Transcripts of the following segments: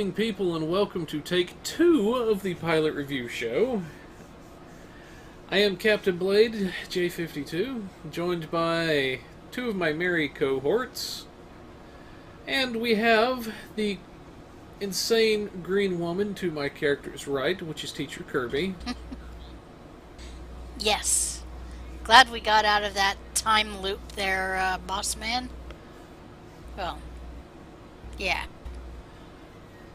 evening, people, and welcome to take 2 of the pilot review show. I am CaptainBladej52, joined by 2 of my merry cohorts, and we have the insane green woman to my character's right, which is TeacherKirby. Yes. Glad we got out of that time loop there, boss man. Well, yeah.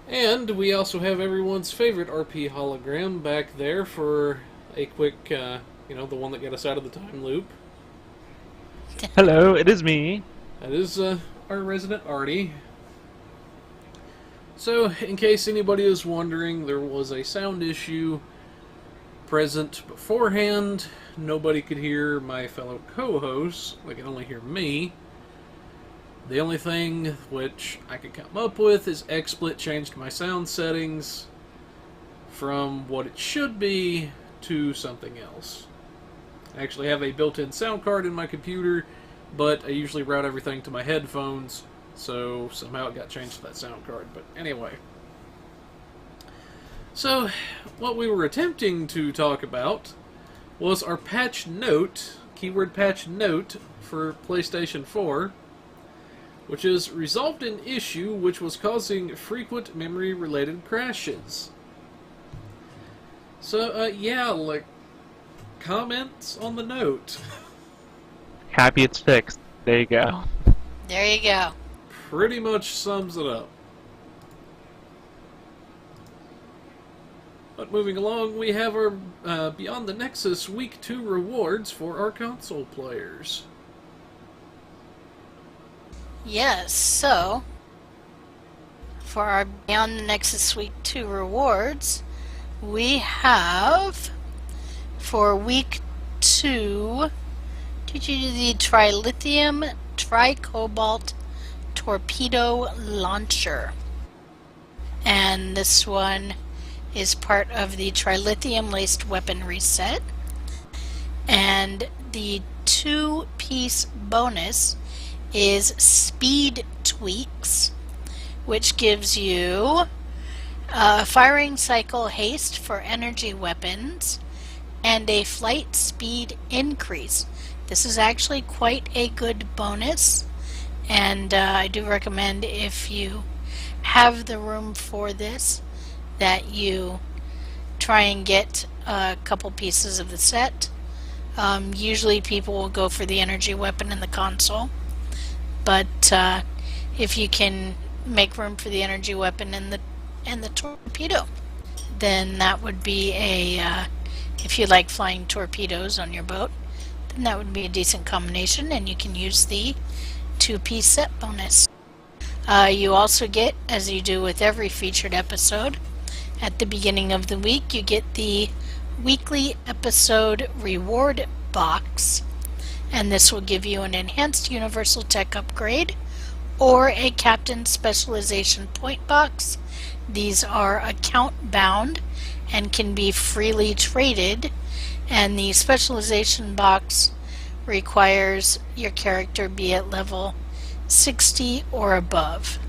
And we also have everyone's favorite RP hologram back there for a quick, the one that got us out of the time loop. Hello, it is me. That is our resident Artie. So, in case anybody is wondering, there was a sound issue present beforehand. Nobody could hear my fellow co-hosts. They can only hear me. The only thing which I could come up with is XSplit changed my sound settings from what it should be to something else. I actually have a built-in sound card in my computer, but I usually route everything to my headphones, so somehow it got changed to that sound card. But anyway. So, what we were attempting to talk about was our patch note, keyword patch note, for PlayStation 4, which has resolved an issue which was causing frequent memory-related crashes. So, comments on the note. Happy it's fixed. There you go. There you go. Pretty much sums it up. But moving along, we have our Beyond the Nexus Week 2 rewards for our console players. Yes, so for our Beyond the Nexus Suite 2 rewards, we have for week 2 the Trilithium Tricobalt Torpedo Launcher. And this one is part of the Trilithium Laced Weaponry set. And the 2-piece bonus is Speed Tweaks, which gives you firing cycle haste for energy weapons and a flight speed increase. This is actually quite a good bonus, and I do recommend, if you have the room for this, that you try and get a couple pieces of the set. Usually people will go for the energy weapon in the console, but if you can make room for the energy weapon and the torpedo, then that would be if you like flying torpedoes on your boat, then that would be a decent combination, and you can use the 2-piece set bonus. You also get, as you do with every featured episode, at the beginning of the week you get the weekly episode reward box, and this will give you an enhanced universal tech upgrade or a captain specialization point box. These are account bound and can be freely traded, and the specialization box requires your character be at level 60 or above.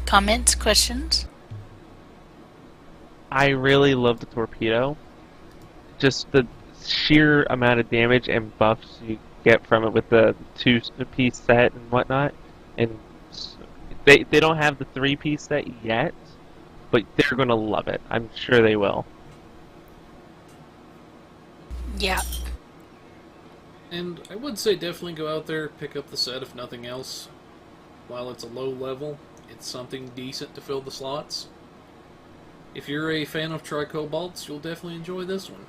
Comments, questions? I really love the torpedo. Just the sheer amount of damage and buffs you get from it with the 2-piece set and whatnot. And they don't have the 3-piece set yet, but they're going to love it. I'm sure they will. Yeah. And I would say definitely go out there, pick up the set if nothing else. While it's a low level, it's something decent to fill the slots. If you're a fan of Tricobalts, you'll definitely enjoy this one.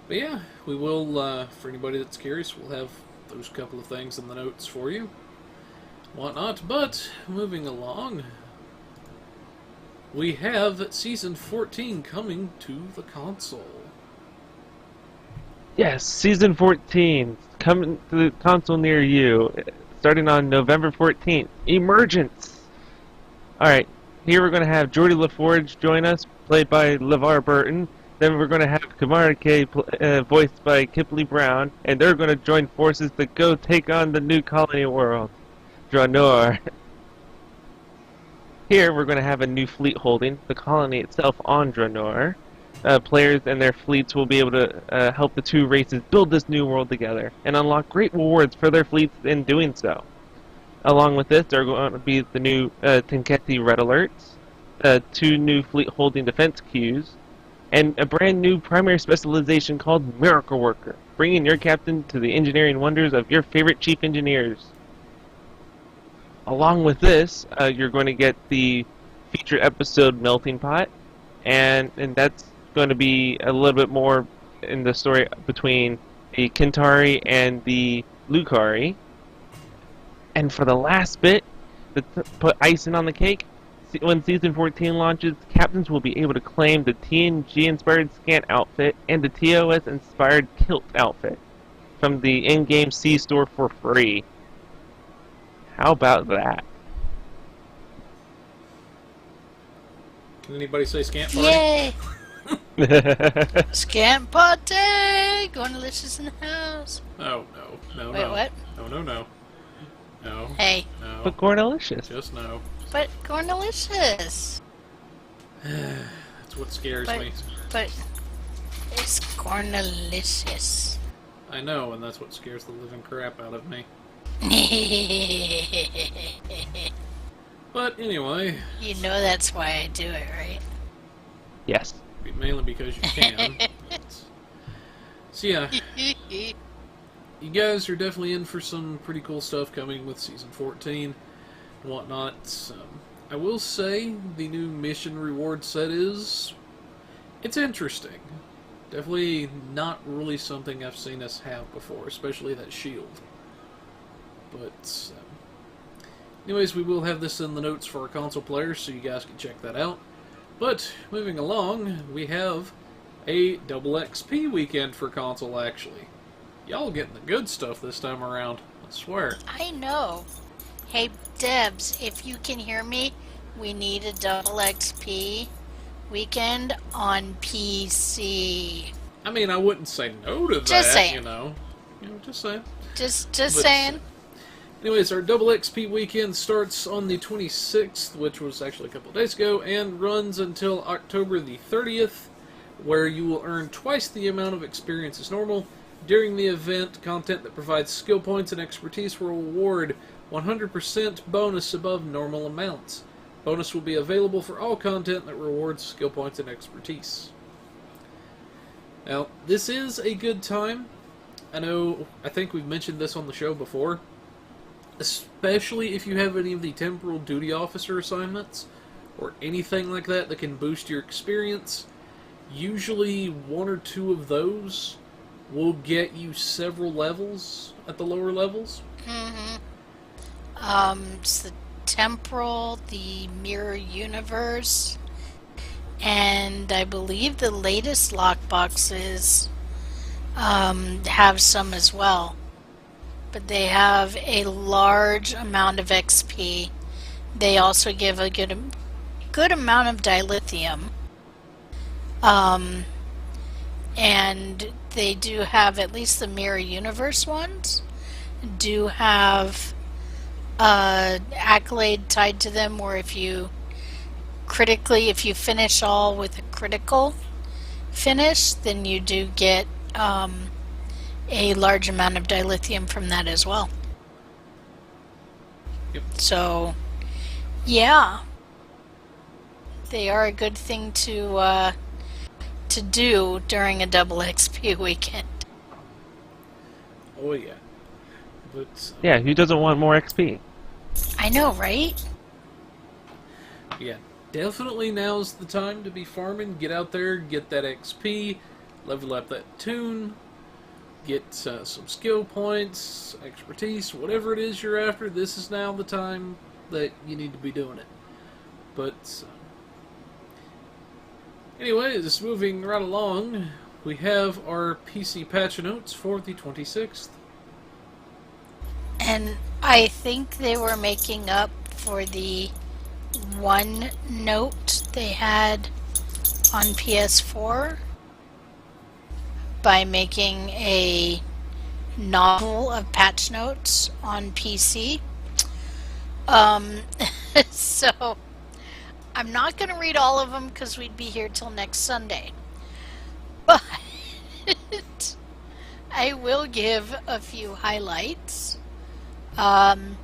But yeah, we will, for anybody that's curious, we'll have those couple of things in the notes for you. Whatnot, but moving along, we have Season 14 coming to the console. Yes, Season 14 coming to the console near you, starting on November 14th. Emergence! Alright, here we're going to have Geordie LaForge join us, played by LeVar Burton, Then we're going to have Kamara K, voiced by Kipley Brown, and they're going to join forces to go take on the new colony world, Draenor. Here, we're going to have a new fleet holding the colony itself on Draenor. Players and their fleets will be able to help the two races build this new world together and unlock great rewards for their fleets in doing so. Along with this, there are going to be the new Tenketi Red Alerts, 2 new fleet holding defense queues, and a brand new primary specialization called Miracle Worker, bringing your captain to the engineering wonders of your favorite chief engineers. Along with this, you're going to get the featured episode Melting Pot, and that's going to be a little bit more in the story between the Kintari and the Lucari. And for the last bit, to put icing on the cake, when Season 14 launches, captains will be able to claim the TNG-inspired Scant outfit and the TOS-inspired Kilt outfit from the in-game C-store for free. How about that? Can anybody say scant party? Yay! Scant party! Going delicious in the house. Oh, no. Wait, what? No. No. Hey. No. But Gornalicious. Just no. But going delicious. That's what scares me. But it's going delicious. I know, and that's what scares the living crap out of me. But anyway. You know that's why I do it, right? Yes. Mainly because you can. So yeah. You guys are definitely in for some pretty cool stuff coming with Season 14 and whatnot. I will say the new mission reward set it's interesting. Definitely not really something I've seen us have before, especially that shield. But anyways, we will have this in the notes for our console players, so you guys can check that out. But moving along, we have a double XP weekend for console, actually. Y'all getting the good stuff this time around, I swear. I know. Hey, Debs, if you can hear me, we need a double XP weekend on PC. I mean, I wouldn't say no to that, Just saying. you know. Just saying. Just saying. Anyways, our double XP weekend starts on the 26th, which was actually a couple of days ago, and runs until October the 30th, where you will earn twice the amount of experience as normal. During the event, content that provides skill points and expertise will reward 100% bonus above normal amounts. Bonus will be available for all content that rewards skill points and expertise. Now, this is a good time. I think we've mentioned this on the show before. Especially if you have any of the temporal duty officer assignments, or anything like that that can boost your experience. Usually 1 or 2 of those will get you several levels at the lower levels. It's the temporal, the mirror universe, and I believe the latest lockboxes have some as well. But they have a large amount of XP. They also give a good amount of dilithium. And they do have, at least the Mirror Universe ones, do have accolade tied to them, where if you finish all with a critical finish, then you do get a large amount of dilithium from that as well. Yep. So, yeah, they are a good thing to do during a double XP weekend. Oh yeah. But Yeah, who doesn't want more XP? I know, right? yeah, definitely now's the time to be farming. Get out there, get that XP, level up that tune, get some skill points, expertise, whatever it is you're after. This is now the time that you need to be doing it. But anyways, moving right along, we have our PC patch notes for the 26th. And I think they were making up for the one note they had on PS4. by making a novel of patch notes on PC. So I'm not going to read all of them because we'd be here till next Sunday. But I will give a few highlights. For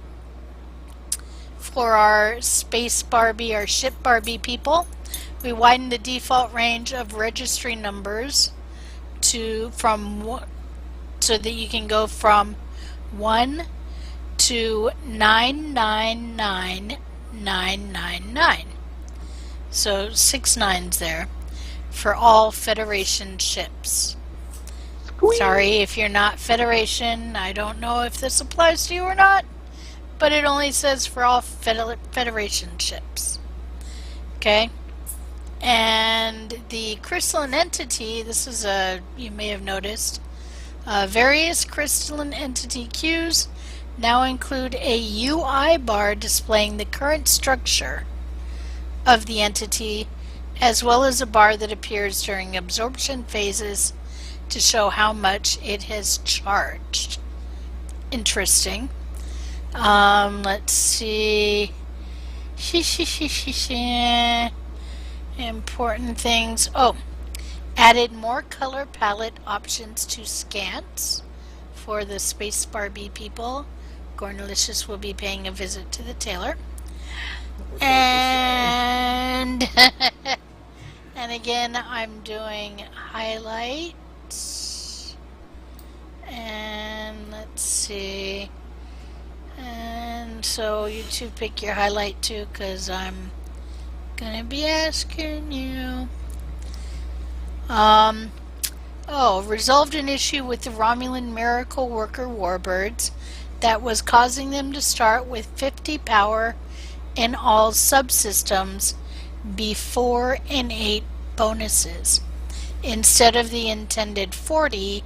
our Space Barbie, our Ship Barbie people, we widened the default range of registry numbers so that you can go from 1 to 999999. So 6 nines there for all Federation ships. Squeak. Sorry if you're not Federation. I don't know if this applies to you or not, but it only says for all Federation ships. Okay? And the crystalline entity, this is you may have noticed, various crystalline entity queues now include a UI bar displaying the current structure of the entity, as well as a bar that appears during absorption phases to show how much it has charged. Interesting. Let's see. Important things. Oh, added more color palette options to scans for the Space Barbie people. Gornalicious will be paying a visit to the tailor. And and again, I'm doing highlights. And let's see. And so you two pick your highlight too, because I'm gonna be asking you. Resolved an issue with the Romulan Miracle Worker Warbirds that was causing them to start with 50 power in all subsystems before innate bonuses, instead of the intended 40,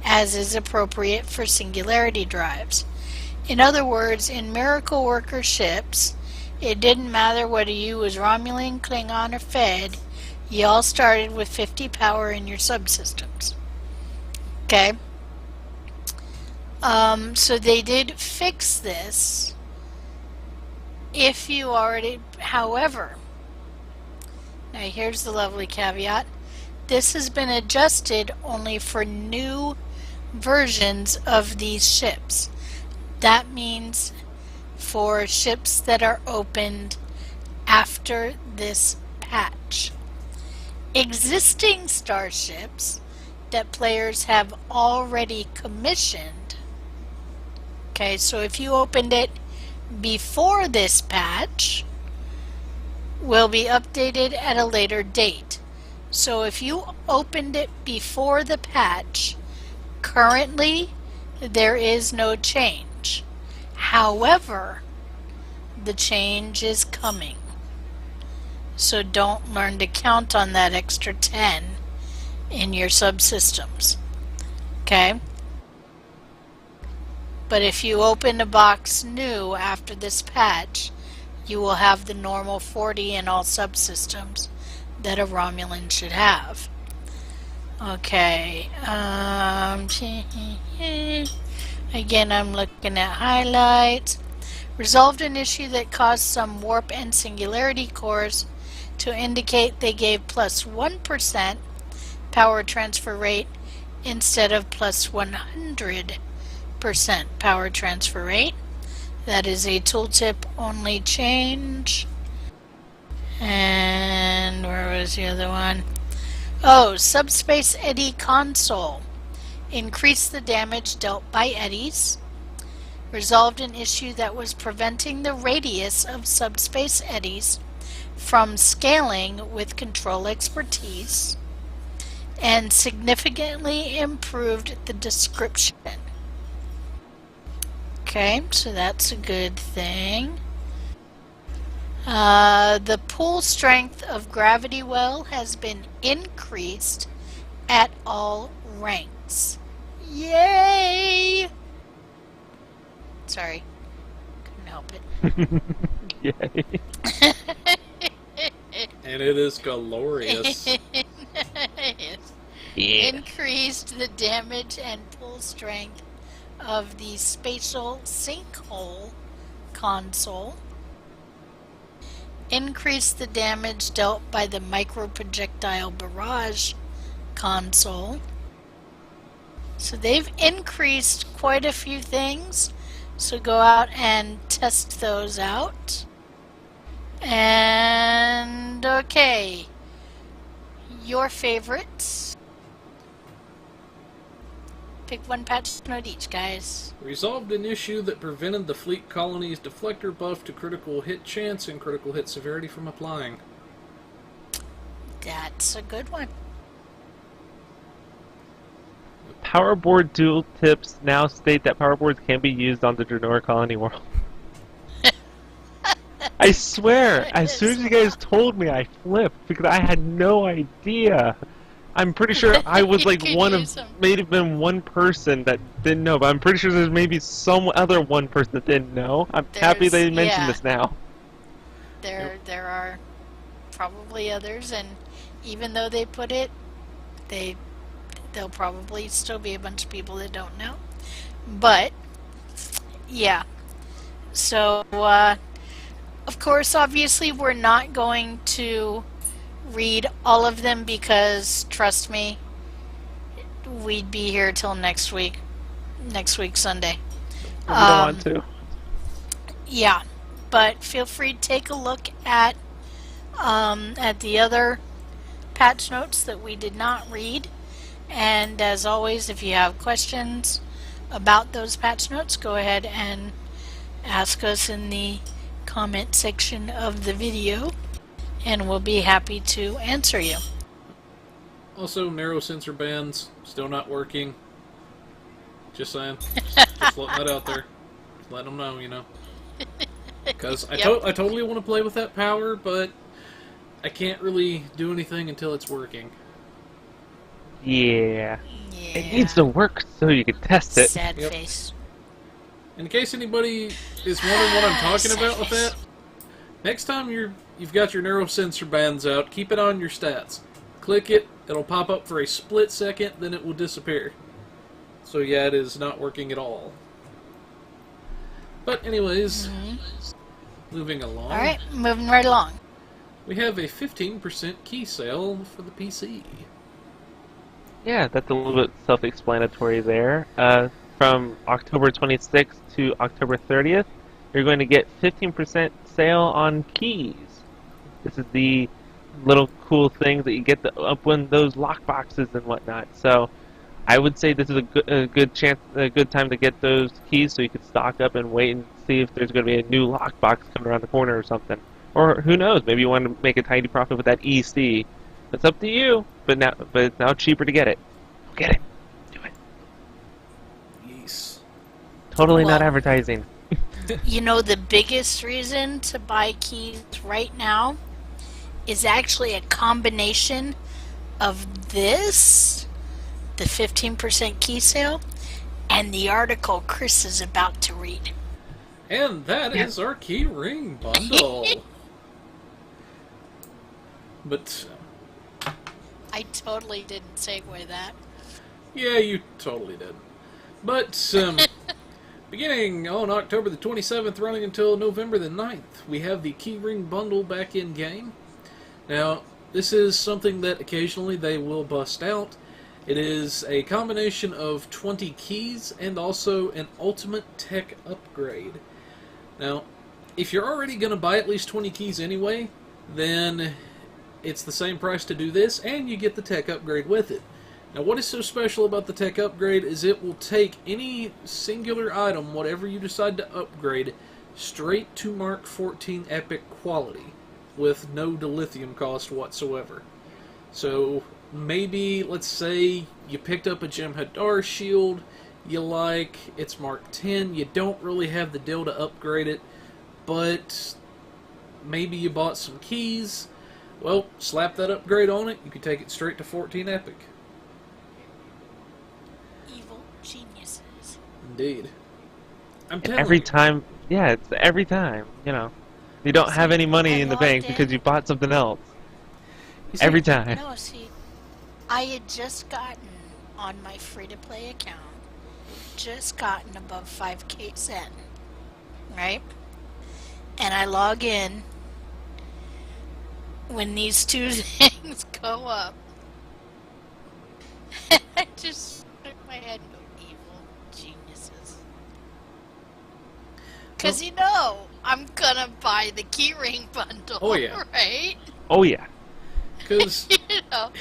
as is appropriate for singularity drives. In other words, in Miracle Worker ships, it didn't matter whether you was Romulan, Klingon, or Fed, you all started with 50 power in your subsystems. Okay? So they did fix this. If you already, however, now here's the lovely caveat. This has been adjusted only for new versions of these ships. That means for ships that are opened after this patch. Existing starships that players have already commissioned. Okay, so if you opened it before this patch, will be updated at a later date. So if you opened it before the patch, currently there is no change. However, the change is coming. So don't learn to count on that extra 10 in your subsystems. Okay? But if you open a box new after this patch, you will have the normal 40 in all subsystems that a Romulan should have. Okay. Again, I'm looking at highlights. Resolved an issue that caused some warp and singularity cores to indicate they gave plus 1% power transfer rate instead of plus 100% power transfer rate. That is a tooltip only change. And where was the other one? Oh, Subspace Eddy console. Increased the damage dealt by eddies. Resolved an issue that was preventing the radius of subspace eddies from scaling with control expertise. And significantly improved the description. Okay, so that's a good thing. The pull strength of Gravity Well has been increased at all ranks. Yay! Sorry, couldn't help it. Yay. And it is glorious. Yeah. Increased the damage and pull strength of the spatial sinkhole console. Increased the damage dealt by the micro-projectile barrage console. So they've increased quite a few things. So go out and test those out. And okay, your favorites. Pick one patch note each, guys. Resolved an issue that prevented the fleet colony's deflector buff to critical hit chance and critical hit severity from applying. That's a good one. Powerboard dual tips now state that powerboards can be used on the Draenor colony world. I swear, as soon as you guys told me, I flipped because I had no idea. I'm pretty sure I was like one of, may have been one person that didn't know, but I'm pretty sure there's maybe some other one person that didn't know. I'm happy they mentioned this now. There are probably others, and even though they put it, there'll probably still be a bunch of people that don't know. But yeah, so of course, obviously, we're not going to read all of them because, trust me, we'd be here till next week Sunday. We don't want to. Yeah, but feel free to take a look at the other patch notes that we did not read. And as always, if you have questions about those patch notes, go ahead and ask us in the comment section of the video, and we'll be happy to answer you. Also, narrow sensor bands still not working. Just saying. Just letting that out there. Just letting them know, you know. Because I totally want to play with that power, but I can't really do anything until it's working. Yeah. It needs to work so you can test it. Sad face. In case anybody is wondering what I'm talking about with that, next time you've got your narrow sensor bands out, keep it on your stats. Click it, it'll pop up for a split second, then it will disappear. So yeah, it is not working at all. But anyways, moving along. Alright, moving right along. We have a 15% key sale for the PC. Yeah, that's a little bit self-explanatory there. From October 26th to October 30th, you're going to get 15% sale on keys. This is the little cool thing that you get to open those lock boxes and whatnot. So I would say this is a good time to get those keys so you can stock up and wait and see if there's going to be a new lock box coming around the corner or something. Or who knows, maybe you want to make a tiny profit with that EC. It's up to you, but it's now cheaper to get it. Get it. Do it. Yes. Totally not advertising. You know, the biggest reason to buy keys right now is actually a combination of this, the 15% key sale, and the article Chris is about to read. And that is our key ring bundle. But I totally didn't segue that. yeah, you totally did. But beginning on October the 27th, running until November the 9th, we have the keyring bundle back in game. Now, this is something that occasionally they will bust out. It is a combination of 20 keys and also an ultimate tech upgrade. Now, if you're already going to buy at least 20 keys anyway, then it's the same price to do this, and you get the tech upgrade with it. Now, what is so special about the tech upgrade is it will take any singular item, whatever you decide to upgrade, straight to Mark 14 Epic quality, with no dilithium cost whatsoever. So, maybe, let's say, you picked up a Jem'Hadar shield, you like, it's Mark 10, you don't really have the deal to upgrade it, but maybe you bought some keys. Well, slap that upgrade on it, you can take it straight to 14 Epic. Evil geniuses. Indeed. I'm telling Every you. time, yeah, it's every time, you know. You don't have any money in the bank because you bought something else. You see, Every time. No, see, I had just gotten on my free-to-play account, just gotten above 5k Zen, right? And I log in when these two things go up. And I just shook my head and go, evil geniuses. Because, you know, I'm gonna buy the keyring bundle, Oh, yeah. right? Oh yeah. Because You know,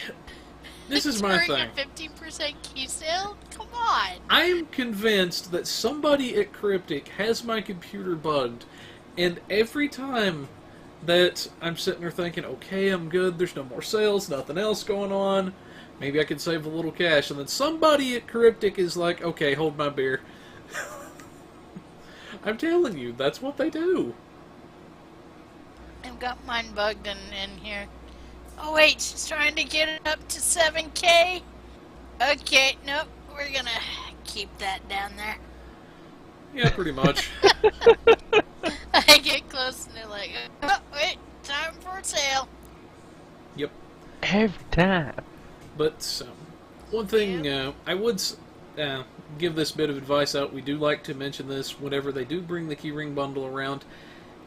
this is my during thing. a 15% key sale? Come on. I am convinced that somebody at Cryptic has my computer bugged, and every time that I'm sitting there thinking, okay, I'm good, there's no more sales, nothing else going on, maybe I can save a little cash, and then somebody at Cryptic is like, okay, hold my beer. I'm telling you, that's what they do. I've got mine bugged in here. Oh wait, she's trying to get it up to 7k? Okay, nope, we're gonna keep that down there. Yeah, pretty much. I get close and they're like, oh wait, time for a sale. Yep. Every time. But one thing I would give this bit of advice out. We do like to mention this whenever they do bring the keyring bundle around.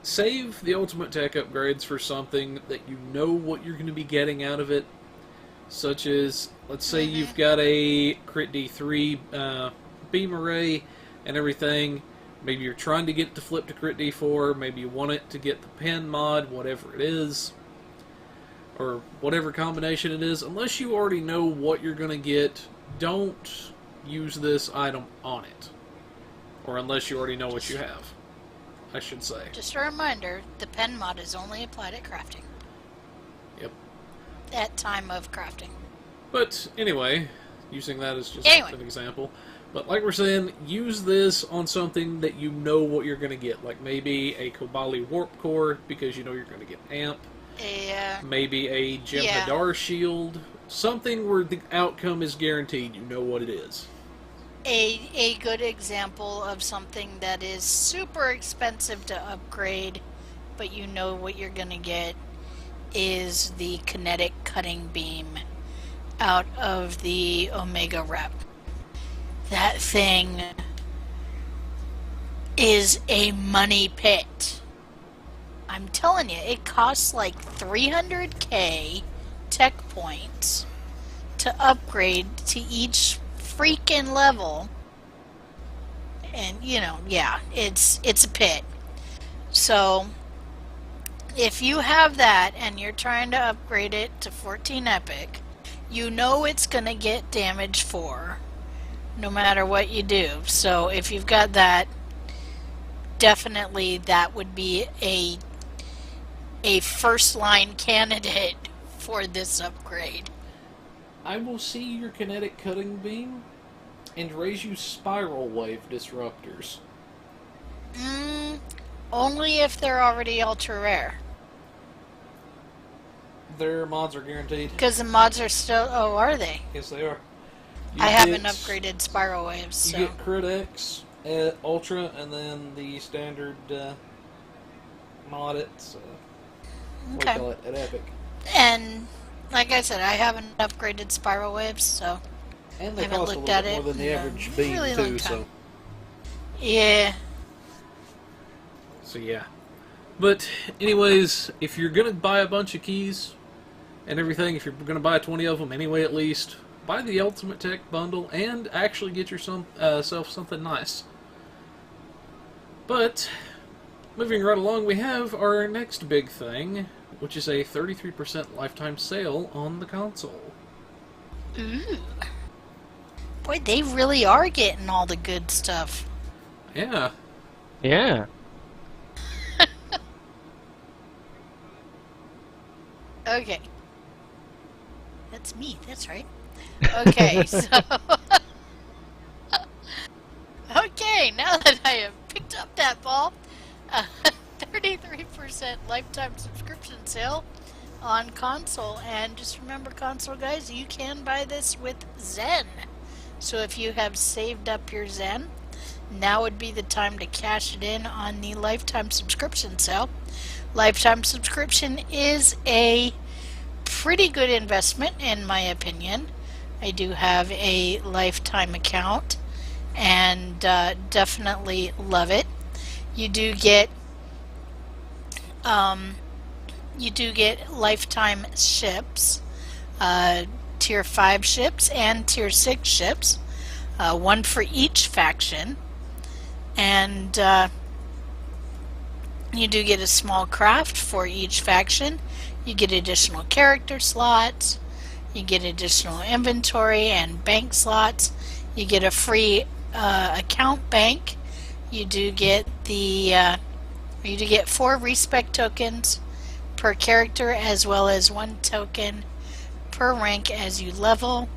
Save the Ultimate Tech upgrades for something that you know what you're going to be getting out of it. Such as, let's say you've got a Crit D3 beam array and everything. Maybe you're trying to get it to flip to Crit D4. Maybe you want it to get the pen mod, whatever it is. Or whatever combination it is. Unless you already know what you're going to get, don't use this item on it. Or unless you already know what you have, I should say. Just a reminder, the pen mod is only applied at crafting. Yep. At time of crafting. But anyway, using that as just Anyway. an example. But like we're saying, use this on something that you know what you're going to get. Like maybe a Kobali Warp Core, because you know you're going to get Amp. Maybe a Gem Hadar Shield. Something where the outcome is guaranteed. You know what it is. A good example of something that is super expensive to upgrade, but you know what you're going to get, is the kinetic cutting beam out of the Omega Rep. That thing is a money pit. I'm telling you, it costs like 300k tech points to upgrade to each freaking level. And, you know, yeah, it's a pit. So, if you have that and you're trying to upgrade it to 14 Epic, you know it's going to get damage 4 no matter what you do. So if you've got that, definitely that would be a first line candidate for this upgrade. I will see your kinetic cutting beam and raise you spiral wave disruptors. Only if they're already ultra rare. Their mods are guaranteed. Because the mods are still... Oh, are they? Yes, they are. I haven't upgraded spiral waves, so... You get Crit X at Ultra, and then the standard mod at, what do you call it, at Epic. And, like I said, I haven't upgraded spiral waves, so... And they I haven't cost a looked little at bit more it than the in a average beam, really long too, time. Yeah. So yeah. But, anyways, if you're going to buy a bunch of keys and everything, if you're going to buy 20 of them anyway at least, buy the Ultimate Tech bundle and actually get yourself something nice. But, moving right along, we have our next big thing, which is a 33% lifetime sale on the console. Ooh. Boy, they really are getting all the good stuff. Yeah. Yeah. Okay. That's me, that's right. Okay, so... Okay, now that I have picked up that ball, 33% lifetime subscription sale on console. And just remember, console guys, you can buy this with Zen. So if you have saved up your Zen, now would be the time to cash it in on the lifetime subscription sale. Lifetime subscription is a pretty good investment in my opinion. I do have a lifetime account and definitely love it. You do get lifetime ships, tier 5 ships and tier 6 ships, one for each faction, and you do get a small craft for each faction. You get additional character slots, you get additional inventory and bank slots, you get a free account bank, you do get 4 respec tokens per character, as well as 1 token per rank as you level,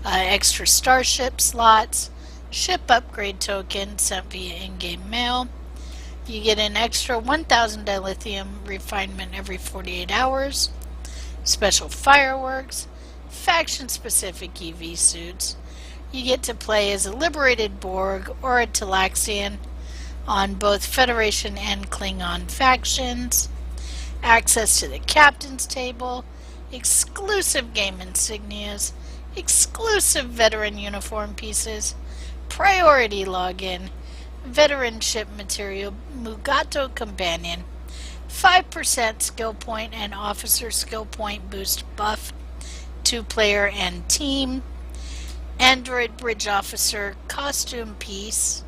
extra starship slots, ship upgrade token sent via in-game mail. You get an extra 1,000 dilithium refinement every 48 hours, special fireworks, faction-specific EV suits. You get to play as a liberated Borg or a Talaxian on both Federation and Klingon factions, access to the captain's table, exclusive game insignias, exclusive veteran uniform pieces, priority login, veteran ship material, Mugato companion, 5% skill point and officer skill point boost buff to player and team, android bridge officer costume piece,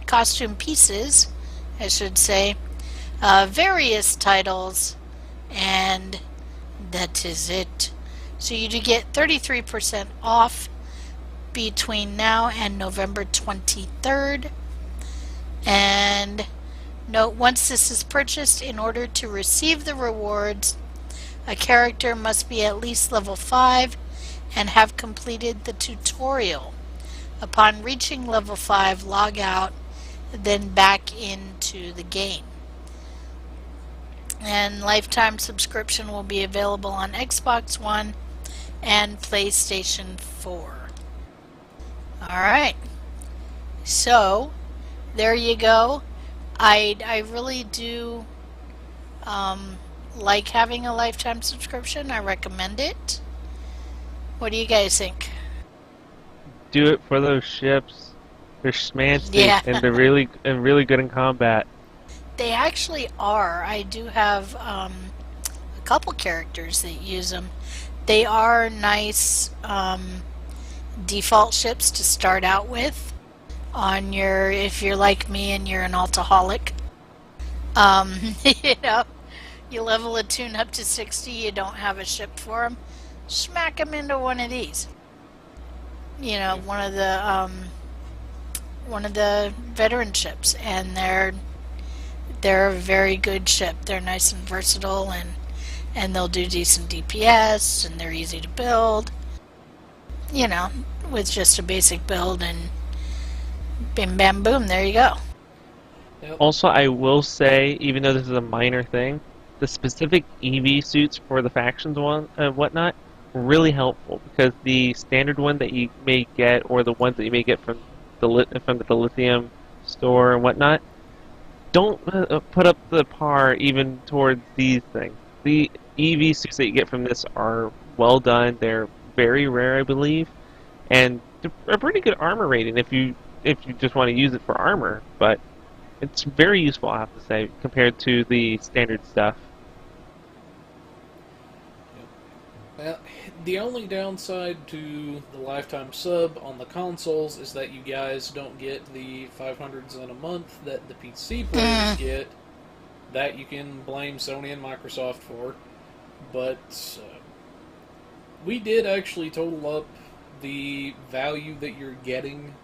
costume pieces, I should say, various titles, and that is it. So you do get 33% off between now and November 23rd. And note, once this is purchased, in order to receive the rewards, a character must be at least level 5 and have completed the tutorial. Upon reaching level 5, log out, then back into the game. And lifetime subscription will be available on Xbox One and PlayStation 4. Alright, so there you go. I really do like having a lifetime subscription. I recommend it. What do you guys think? Do it for those ships. They're schmancy, Yeah. and they're really good in combat. They actually are. I do have a couple characters that use them. They are nice default ships to start out with on your, if you're like me and you're an altaholic. You know, you level a tune up to 60, you don't have a ship for them, smack them into one of these. You know, one of the veteran ships, and they're a very good ship. They're nice and versatile, and they'll do decent DPS, and they're easy to build. You know, with just a basic build, and bim bam boom, there you go. Yep. Also, I will say, even though this is a minor thing, the specific EV suits for the factions whatnot were really helpful, because the standard one that you may get, or the ones that you may get from the Dilithium store and whatnot, don't put up the par even towards these things. The EV suits that you get from this are well done. They're very rare, I believe, and they're a pretty good armor rating if you just want to use it for armor. But it's very useful, I have to say, compared to the standard stuff. Well, the only downside to the lifetime sub on the consoles is that you guys don't get the 500s in a month that the PC players get. That you can blame Sony and Microsoft for. But we did actually total up the value that you're getting.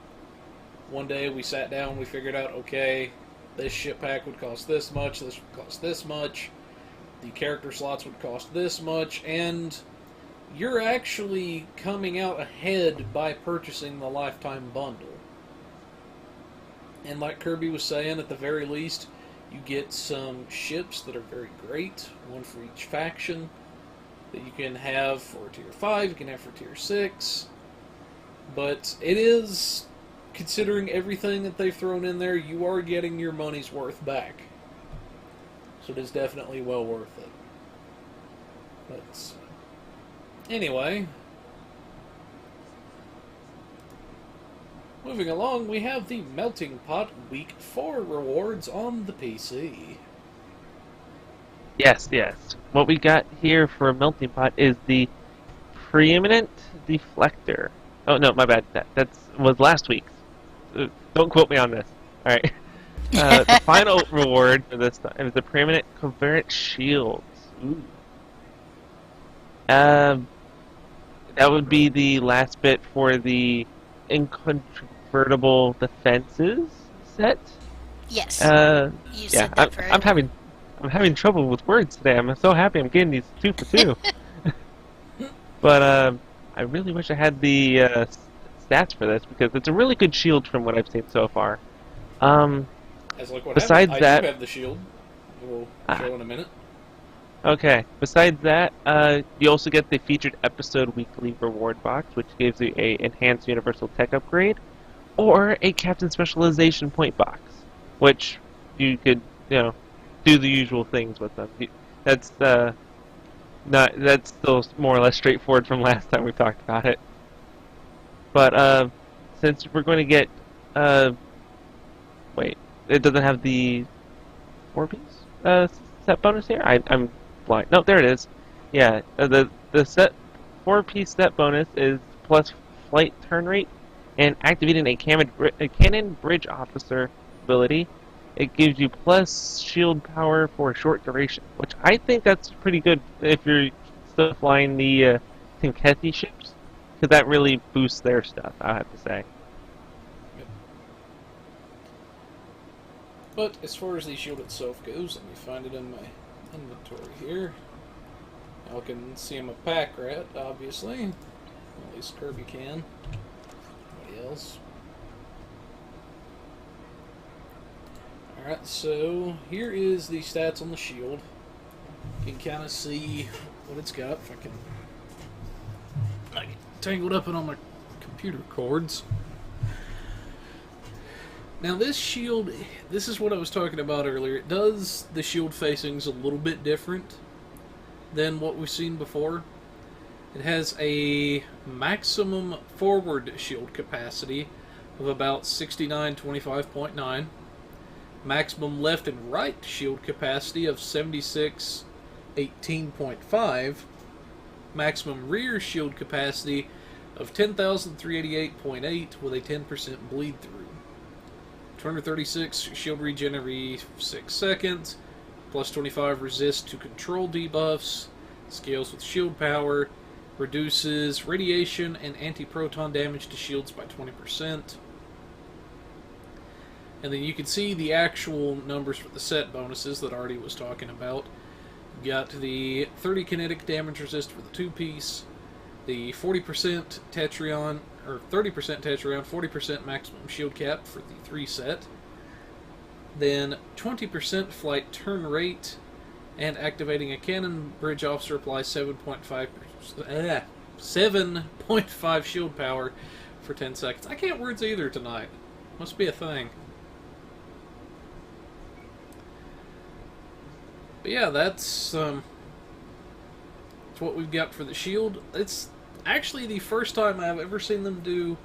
One day we sat down, we figured out, okay, this ship pack would cost this much, this would cost this much, the character slots would cost this much, and you're actually coming out ahead by purchasing the lifetime bundle. And like Kirby was saying, at the very least, you get some ships that are very great, one for each faction, that you can have for tier 5, you can have for tier 6. But it is, considering everything that they've thrown in there, you are getting your money's worth back. So it is definitely well worth it. But anyway, moving along, we have the Melting Pot Week 4 rewards on the PC. Yes, yes. What we got here for Melting Pot is the Preeminent Deflector. Oh, no, my bad. That was last week's. Don't quote me on this. Alright. The final reward for this time is the Preeminent Covert Shields. Ooh. That would be the last bit for the Incontrovertible Defenses set. Yes. You Yeah, said that for I'm having trouble with words today. I'm so happy I'm getting these 2 for 2. But I really wish I had the stats for this because it's a really good shield from what I've seen so far. As like what Besides happened, that, I do have the shield. We'll show in a minute. Okay. Besides that, you also get the featured episode weekly reward box, which gives you a enhanced universal tech upgrade, or a captain specialization point box, which you could, do the usual things with them. That's that's still more or less straightforward from last time we talked about it. But since we're going to get, wait, it doesn't have the 4-piece set bonus here. I'm blind. No, there it is. Yeah, the set 4-piece set bonus is plus flight turn rate and activating a cannon bridge officer ability. It gives you plus shield power for a short duration, which I think that's pretty good if you're still flying the Tinketi ships, because that really boosts their stuff, I have to say. Yep. But as far as the shield itself goes, let me find it in my inventory here. Y'all can see I'm a pack rat, obviously. At least Kirby can. Nobody else. Alright, so here is the stats on the shield. You can kind of see what it's got. If I get tangled up in all my computer cords. Now this shield, this is what I was talking about earlier. It does the shield facings a little bit different than what we've seen before. It has a maximum forward shield capacity of about 6925.9. Maximum left and right shield capacity of 7618.5. Maximum rear shield capacity of 10,388.8 with a 10% bleed through. 236 shield regen every 6 seconds. Plus 25 resist to control debuffs. Scales with shield power. Reduces radiation and anti-proton damage to shields by 20%. And then you can see the actual numbers for the set bonuses that Artie was talking about. You got the 30 kinetic damage resist for the 2-piece, the 40% Tetrion, or 30% Tetrion, 40% maximum shield cap for the 3 set. Then 20% flight turn rate, and activating a cannon bridge officer applies 7.5 shield power for 10 seconds. I can't words either tonight. Must be a thing. But yeah, that's what we've got for the shield. It's actually the first time I've ever seen them do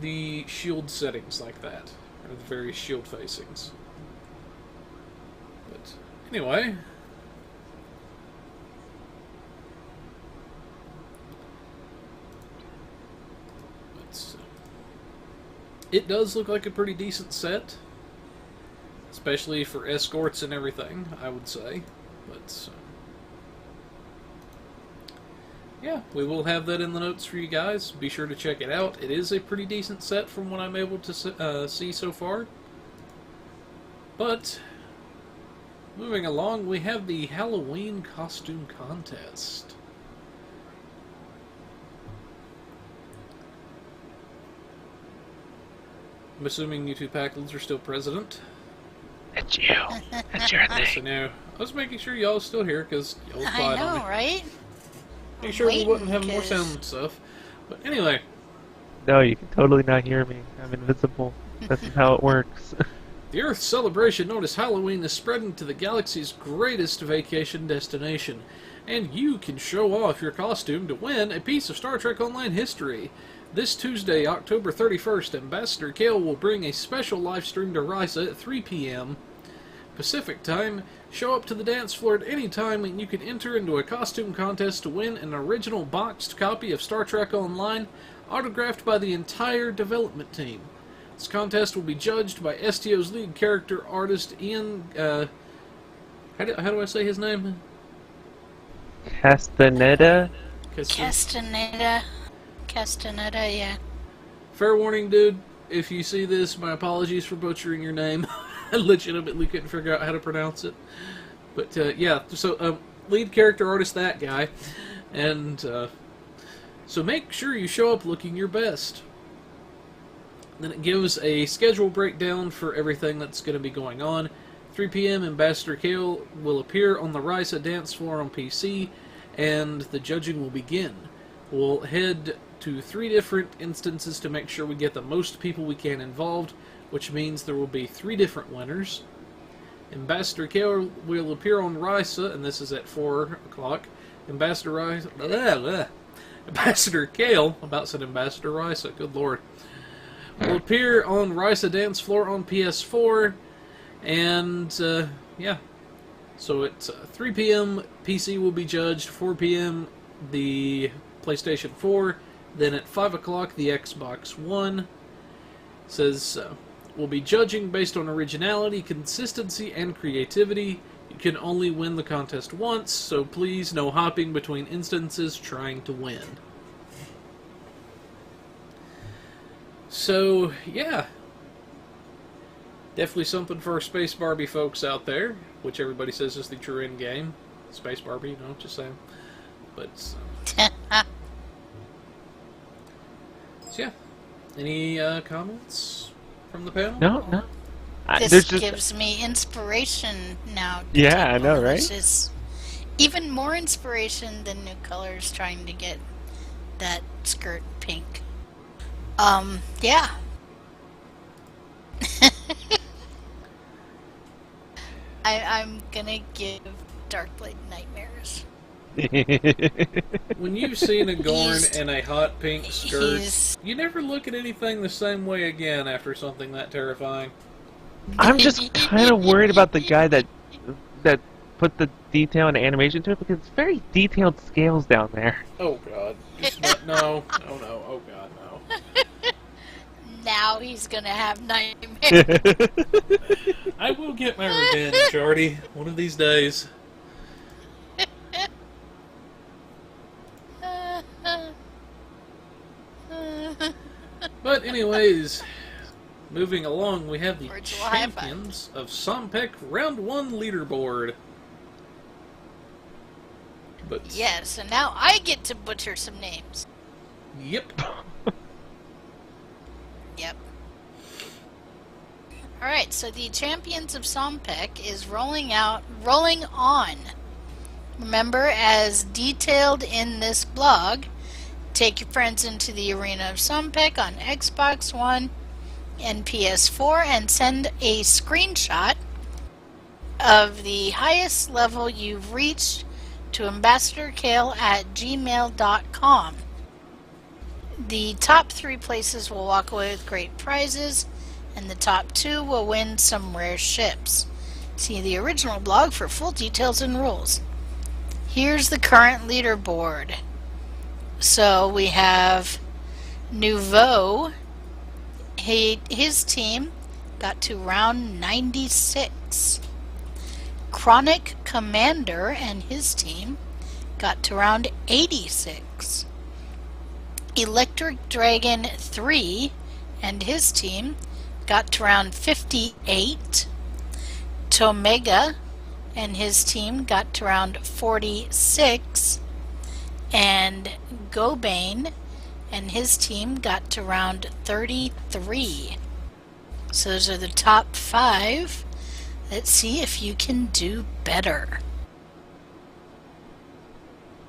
the shield settings like that, or the various shield facings. But anyway, it does look like a pretty decent set. Especially for escorts and everything, I would say. But, yeah, we will have that in the notes for you guys. Be sure to check it out. It is a pretty decent set from what I'm able to see so far. But, moving along, we have the Halloween costume contest. I'm assuming you two Packlands are still president. It's you. It's your Yes, I thing. know. I was making sure y'all was still here because y'all was I quiet on know, me. right? Make sure we waiting, wouldn't have more 'cause- sound stuff. But anyway, No, you can totally not hear me. I'm invisible. This is how it works. The Earth celebration known as Halloween is spreading to the galaxy's greatest vacation destination, and you can show off your costume to win a piece of Star Trek Online history. This Tuesday, October 31st, Ambassador Kale will bring a special live stream to Risa at 3 p.m. Pacific Time. Show up to the dance floor at any time and you can enter into a costume contest to win an original boxed copy of Star Trek Online, autographed by the entire development team. This contest will be judged by STO's lead character artist Ian, how do I say his name? Castaneda? Castaneda, yeah. Fair warning, dude. If you see this, my apologies for butchering your name. I legitimately couldn't figure out how to pronounce it. But, yeah, so, lead character artist, that guy. And, so make sure you show up looking your best. Then it gives a schedule breakdown for everything that's going to be going on. 3 p.m. Ambassador Kale will appear on the Risa dance floor on PC, and the judging will begin. We'll head to 3 different instances to make sure we get the most people we can involved, which means there will be 3 different winners. Ambassador Kale will appear on Risa, and this is at 4 o'clock. Ambassador Kale, about said Ambassador Risa, good lord, will appear on Risa dance floor on PS4, and, yeah. So at 3 p.m. PC will be judged, 4 p.m. the PlayStation 4, then at 5 o'clock the Xbox One. It says, we'll be judging based on originality, consistency, and creativity. You can only win the contest once, so please no hopping between instances trying to win. So, yeah. Definitely something for our Space Barbie folks out there, which everybody says is the true end game. Space Barbie, you know, just saying. But, so yeah. Any comments from the panel? No. This gives me inspiration now. Yeah, I know, right? Which is even more inspiration than New Colors trying to get that skirt pink. Yeah. I'm gonna give Darkblade nightmares. When you've seen a Gorn in a hot pink skirt, you never look at anything the same way again after something that terrifying. I'm just kind of worried about the guy that put the detail and animation to it, because it's very detailed scales down there. Oh god. No. Oh god, no. Now he's gonna have nightmares. I will get my revenge, Artie, one of these days. But anyways, moving along, we have the champions of Sompek Round 1 leaderboard. But yes, and now I get to butcher some names. Yep. Yep. Alright, so the champions of Sompek is rolling on. Remember, as detailed in this blog, take your friends into the arena of Sompek on Xbox One and PS4 and send a screenshot of the highest level you've reached to ambassadorkale@gmail.com. The top 3 places will walk away with great prizes, and the top 2 will win some rare ships. See the original blog for full details and rules. Here's the current leaderboard. So we have Nouveau. His team got to round 96. Chronic Commander and his team got to round 86. Electric Dragon 3 and his team got to round 58. Tomega and his team got to round 46. And Gobane and his team got to round 33. So those are the top 5. Let's see if you can do better.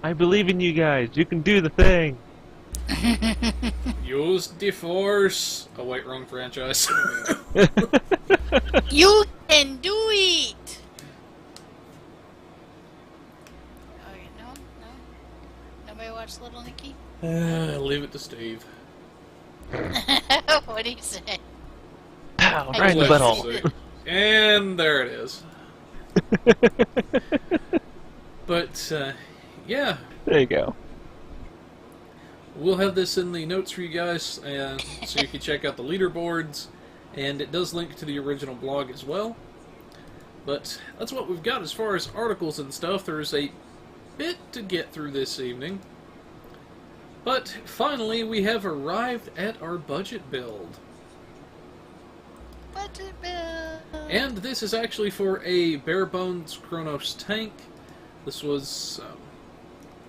I believe in you guys. You can do the thing. Use the Force. Oh wait, wrong franchise. You can do it! Okay, no. Nobody watch Little Nicky? Leave it to Steve. What do you say? Pow, I right in the can't butthole. see it. And there it is. But, yeah. There you go. We'll have this in the notes for you guys, so you can check out the leaderboards, and it does link to the original blog as well. But that's what we've got as far as articles and stuff. There's a bit to get through this evening. But finally, we have arrived at our budget build. Budget build. And this is actually for a bare bones Kronos tank. This was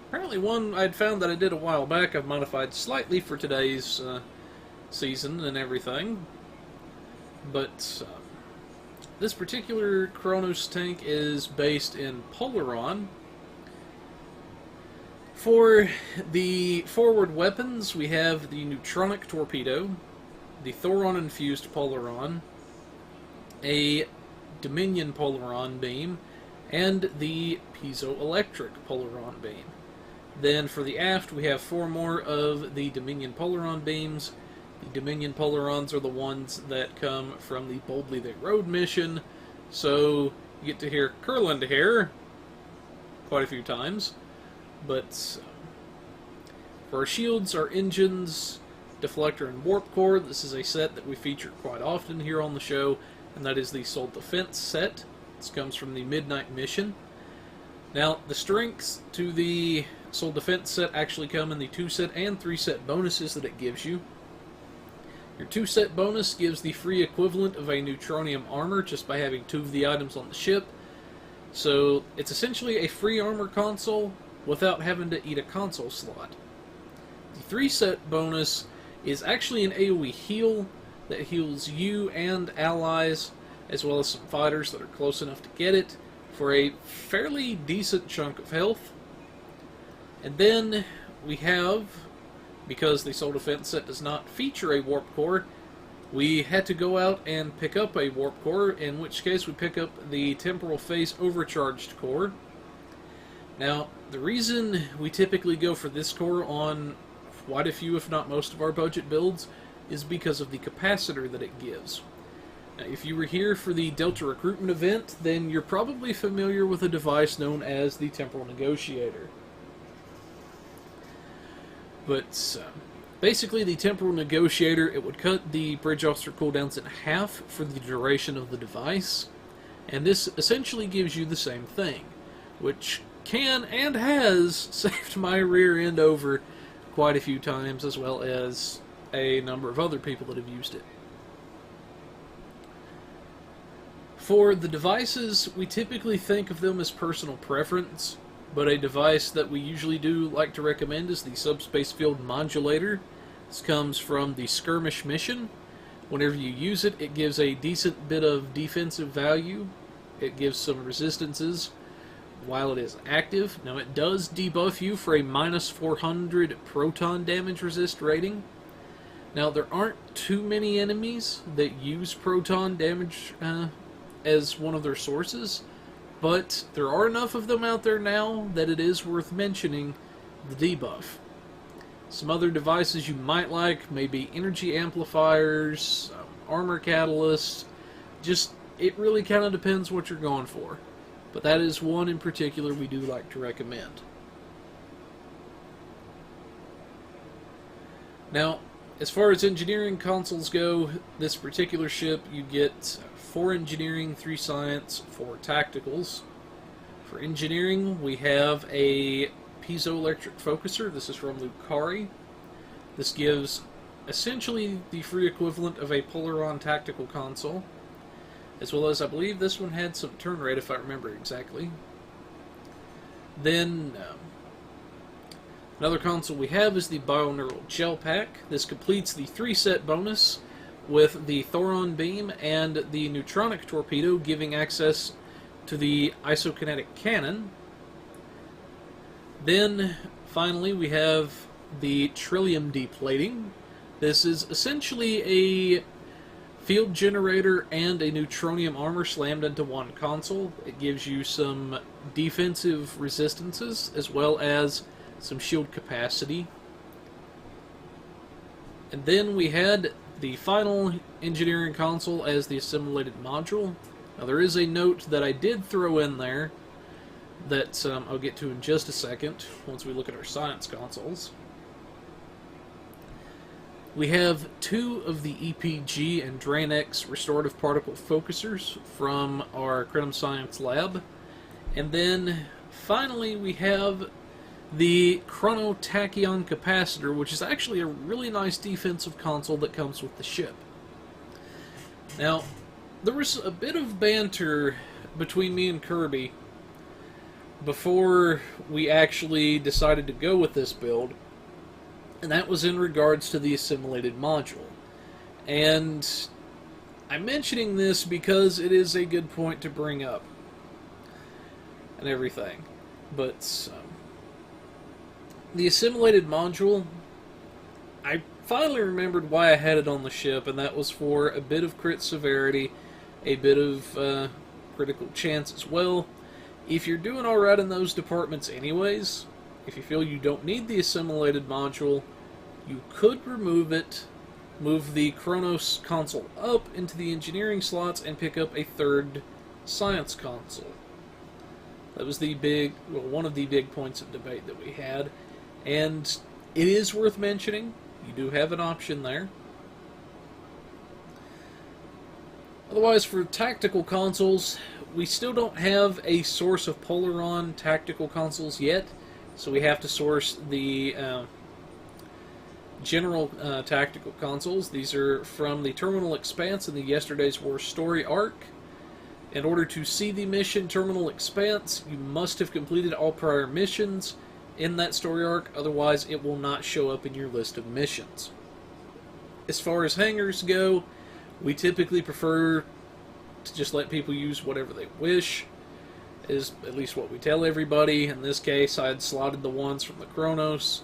apparently one I'd found that I did a while back. I've modified slightly for today's season and everything. But this particular Kronos tank is based in Polaron. For the forward weapons, we have the neutronic torpedo, the Thoron-infused Polaron, a Dominion Polaron beam, and the piezoelectric Polaron beam. Then for the aft, we have 4 more of the Dominion Polaron beams. The Dominion Polarons are the ones that come from the Boldly They Rode mission, so you get to hear Curland here quite a few times. But for our shields, our engines, deflector, and warp core, this is a set that we feature quite often here on the show, and that is the Soul Defense set. This comes from the Midnight mission. Now, the strengths to the Soul Defense set actually come in the 2-set and 3-set bonuses that it gives you. Your 2-set bonus gives the free equivalent of a neutronium armor just by having 2 of the items on the ship. So, it's essentially a free armor console without having to eat a console slot. The 3-set bonus is actually an AoE heal that heals you and allies, as well as some fighters that are close enough to get it, for a fairly decent chunk of health. And then we have, because the Soul Defense set does not feature a warp core, we had to go out and pick up a warp core, in which case we pick up the Temporal Phase Overcharged core. Now, the reason we typically go for this core on quite a few, if not most, of our budget builds is because of the capacitor that it gives. Now, if you were here for the Delta Recruitment event, then you're probably familiar with a device known as the Temporal Negotiator. But basically, the Temporal Negotiator, it would cut the Bridge Officer cooldowns in half for the duration of the device, and this essentially gives you the same thing, which can and has saved my rear end over quite a few times, as well as a number of other people that have used it. For the devices, we typically think of them as personal preference, but a device that we usually do like to recommend is the Subspace Field Modulator. This comes from the Skirmish mission. Whenever you use it, it gives a decent bit of defensive value. It gives some resistances while it is active. Now, it does debuff you for a minus 400 proton damage resist rating. Now, there aren't too many enemies that use proton damage as one of their sources, but there are enough of them out there now that it is worth mentioning the debuff. Some other devices you might like may be energy amplifiers, armor catalysts. Just, it really kind of depends what you're going for. But that is one in particular we do like to recommend. Now, as far as engineering consoles go, this particular ship you get 4 engineering, 3 science, 4 tacticals. For engineering, we have a piezoelectric focuser. This is from Lucari. This gives essentially the free equivalent of a Polaron tactical console, as well as I believe this one had some turn rate if I remember exactly. Then another console we have is the Bioneural Gel Pack. This completes the 3-set bonus with the Thoron beam and the neutronic torpedo, giving access to the isokinetic cannon. Then finally we have the Trillium deplating. This is essentially a field generator and a neutronium armor slammed into one console. It gives you some defensive resistances as well as some shield capacity. And then we had the final engineering console as the assimilated module. Now there is a note that I did throw in there that I'll get to in just a second once we look at our science consoles. We have 2 of the EPG and DrainX restorative particle focusers from our Crenum Science lab. And then finally we have the chronotachyon capacitor, which is actually a really nice defensive console that comes with the ship. Now, there was a bit of banter between me and Kirby before we actually decided to go with this build, and that was in regards to the assimilated module. And I'm mentioning this because it is a good point to bring up and everything. But the assimilated module, I finally remembered why I had it on the ship, and that was for a bit of crit severity, a bit of critical chance as well. If you're doing alright in those departments anyways, if you feel you don't need the assimilated module, you could remove it, move the Chronos console up into the engineering slots, and pick up a 3rd science console. That was one of the big points of debate that we had, and it is worth mentioning. You do have an option there. Otherwise, for tactical consoles, we still don't have a source of Polaron tactical consoles yet, so we have to source the general tactical consoles. These are from the Terminal Expanse in the Yesterday's War story arc. In order to see the mission Terminal Expanse, you must have completed all prior missions in that story arc, otherwise it will not show up in your list of missions. As far as hangars go, we typically prefer to just let people use whatever they wish, is at least what we tell everybody. In this case, I had slotted the ones from the Chronos,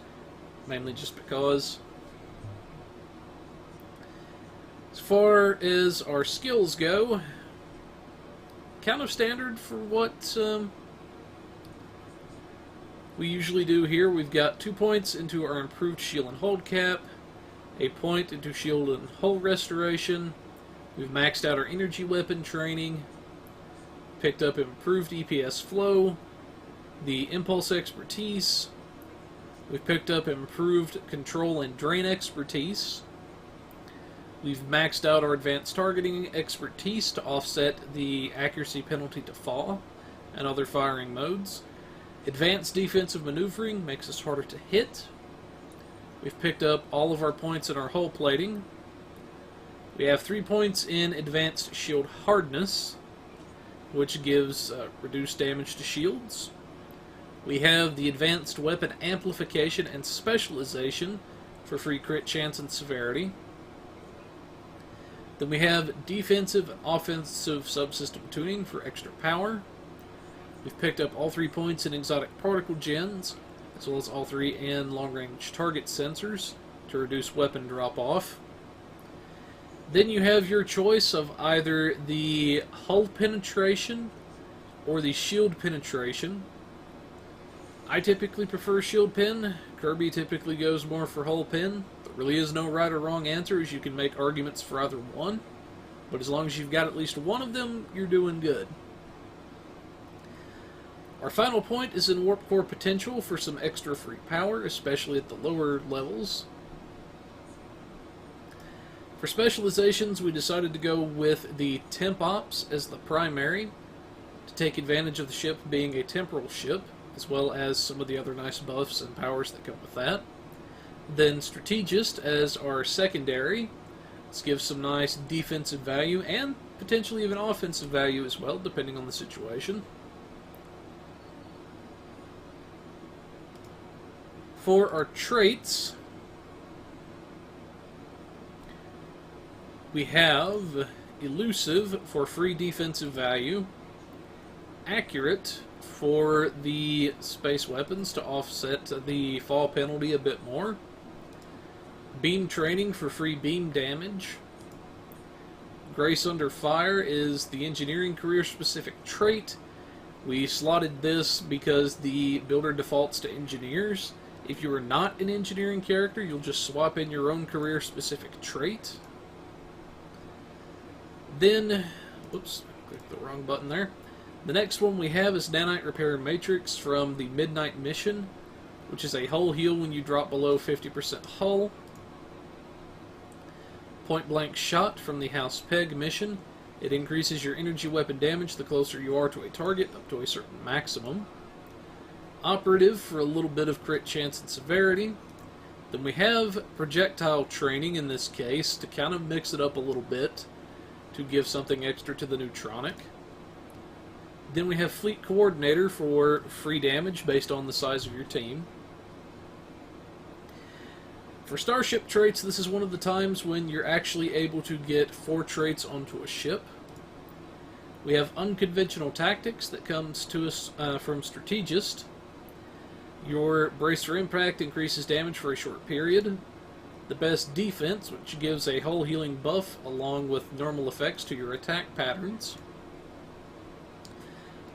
mainly just because. As far as our skills go, kind of standard for what we usually do here. We've got 2 points into our improved shield and hold cap, a point into shield and hull restoration. We've maxed out our energy weapon training, picked up improved EPS flow, the impulse expertise. We've picked up improved control and drain expertise. We've maxed out our advanced targeting expertise to offset the accuracy penalty to fall and other firing modes. Advanced defensive maneuvering makes us harder to hit. We've picked up all of our points in our hull plating. We have 3 points in advanced shield hardness, which gives reduced damage to shields. We have the advanced weapon amplification and specialization for free crit chance and severity. Then we have defensive and offensive subsystem tuning for extra power. We've picked up all 3 points in exotic particle gens, as well as all 3 in long-range target sensors to reduce weapon drop-off. Then you have your choice of either the hull penetration or the shield penetration. I typically prefer shield pen. Kirby typically goes more for hull pen. There really is no right or wrong answer, as you can make arguments for either one. But as long as you've got at least one of them, you're doing good. Our final point is in warp core potential for some extra free power, especially at the lower levels. For specializations, we decided to go with the Temp Ops as the primary, to take advantage of the ship being a temporal ship, as well as some of the other nice buffs and powers that come with that. Then Strategist as our secondary. This gives some nice defensive value, and potentially even offensive value as well, depending on the situation. For our traits, we have Elusive for free defensive value, Accurate for the space weapons to offset the fall penalty a bit more, Beam Training for free beam damage, Grace Under Fire is the engineering career-specific trait. We slotted this because the builder defaults to engineers. If you are not an engineering character, you'll just swap in your own career-specific trait. Then, oops, clicked the wrong button there. The next one we have is Nanite Repair Matrix from the Midnight Mission, which is a hull heal when you drop below 50% hull. Point Blank Shot from the House Peg mission. It increases your energy weapon damage the closer you are to a target, up to a certain maximum. Operative for a little bit of crit chance and severity. Then we have Projectile Training in this case, to kind of mix it up a little bit, to give something extra to the Neutronic. Then we have Fleet Coordinator for free damage based on the size of your team. For Starship traits, this is one of the times when you're actually able to get 4 traits onto a ship. We have Unconventional Tactics that comes to us from Strategist. Your Brace for Impact increases damage for a short period. The Best Defense, which gives a hull healing buff along with normal effects to your attack patterns.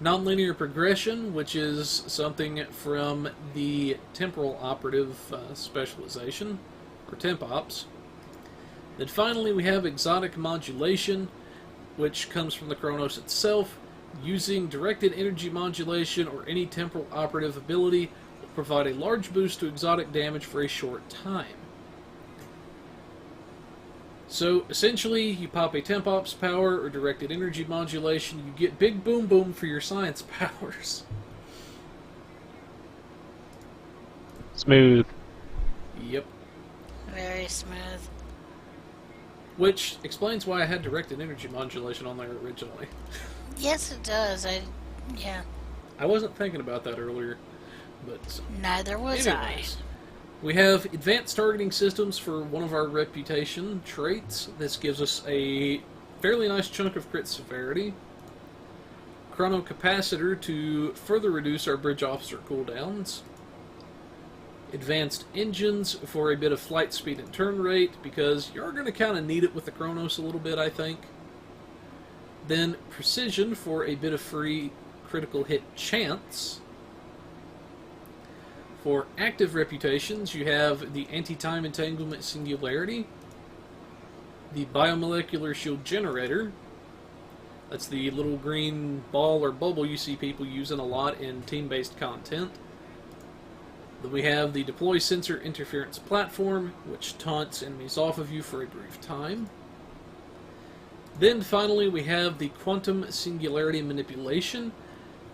Nonlinear Progression, which is something from the Temporal Operative specialization, or Temp Ops. Then finally we have Exotic Modulation, which comes from the Chronos itself. Using Directed Energy Modulation or any Temporal Operative ability will provide a large boost to exotic damage for a short time. So, essentially, you pop a Temp Ops power or Directed Energy Modulation, you get Big Boom Boom for your science powers. Smooth. Yep. Very smooth. Which explains why I had Directed Energy Modulation on there originally. Yes, it does. Yeah. I wasn't thinking about that earlier, but... Neither was anyways. We have Advanced Targeting Systems for one of our reputation traits. This gives us a fairly nice chunk of crit severity. Chrono Capacitor to further reduce our Bridge Officer cooldowns. Advanced Engines for a bit of flight speed and turn rate, because you're going to kind of need it with the Chronos a little bit, I think. Then Precision for a bit of free critical hit chance. For active reputations, you have the Anti-Time Entanglement Singularity, the Biomolecular Shield Generator. That's the little green ball or bubble you see people using a lot in team-based content. Then we have the Deploy Sensor Interference Platform, which taunts enemies off of you for a brief time. Then finally we have the Quantum Singularity Manipulation,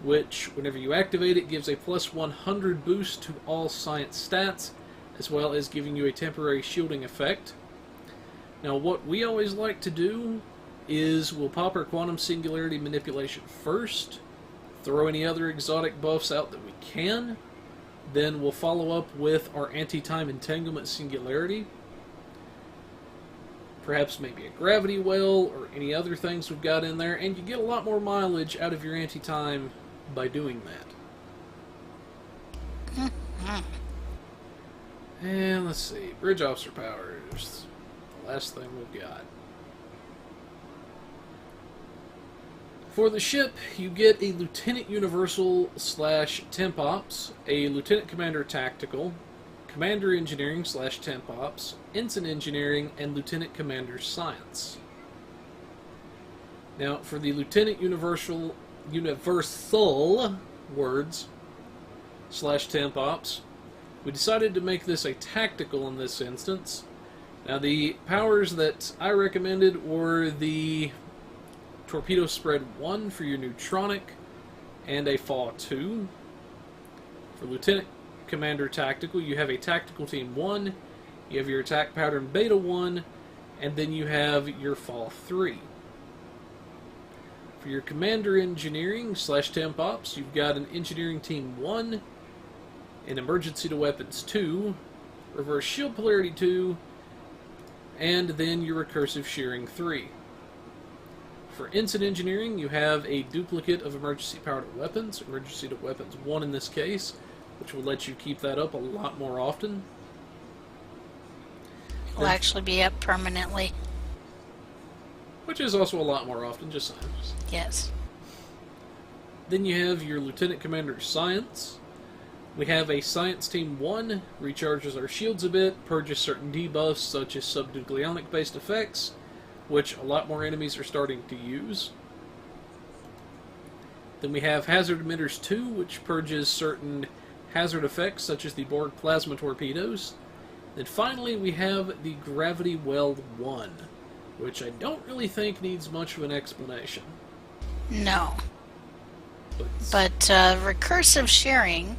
which, whenever you activate it, gives a plus 100 boost to all science stats, as well as giving you a temporary shielding effect. Now, what we always like to do is we'll pop our Quantum Singularity Manipulation first, throw any other exotic buffs out that we can, then we'll follow up with our Anti-Time Entanglement Singularity, perhaps maybe a Gravity Well, or any other things we've got in there, and you get a lot more mileage out of your anti-time by doing that. And let's see, Bridge Officer powers, the last thing we've got. For the ship, you get a Lieutenant Universal / Temp Ops, a Lieutenant Commander Tactical, Commander Engineering / Temp Ops, Ensign Engineering, and Lieutenant Commander Science. Now, for the Lieutenant Universal words / Temp Ops, we decided to make this a tactical in this instance. Now, the powers that I recommended were the Torpedo Spread 1 for your Neutronic, and a Fall 2. For Lieutenant Commander Tactical, you have a Tactical Team 1, you have your Attack Pattern Beta 1, and then you have your Fall 3. For your Commander Engineering / Temp Ops, you've got an Engineering Team 1, an Emergency to Weapons 2, Reverse Shield Polarity 2, and then your Recursive Shearing 3. For Ensign Engineering, you have a duplicate of Emergency Power to Weapons, Emergency to Weapons 1 in this case, which will let you keep that up a lot more often. Will actually be up permanently. which is also a lot more often, just saying. Yes. Then you have your Lieutenant Commander's Science. We have a Science Team 1, recharges our shields a bit, purges certain debuffs such as subnucleonic-based effects, which a lot more enemies are starting to use. Then we have Hazard Emitters 2, which purges certain hazard effects such as the Borg Plasma Torpedoes. Then finally we have the Gravity Weld 1, which I don't really think needs much of an explanation. No. But recursive sharing,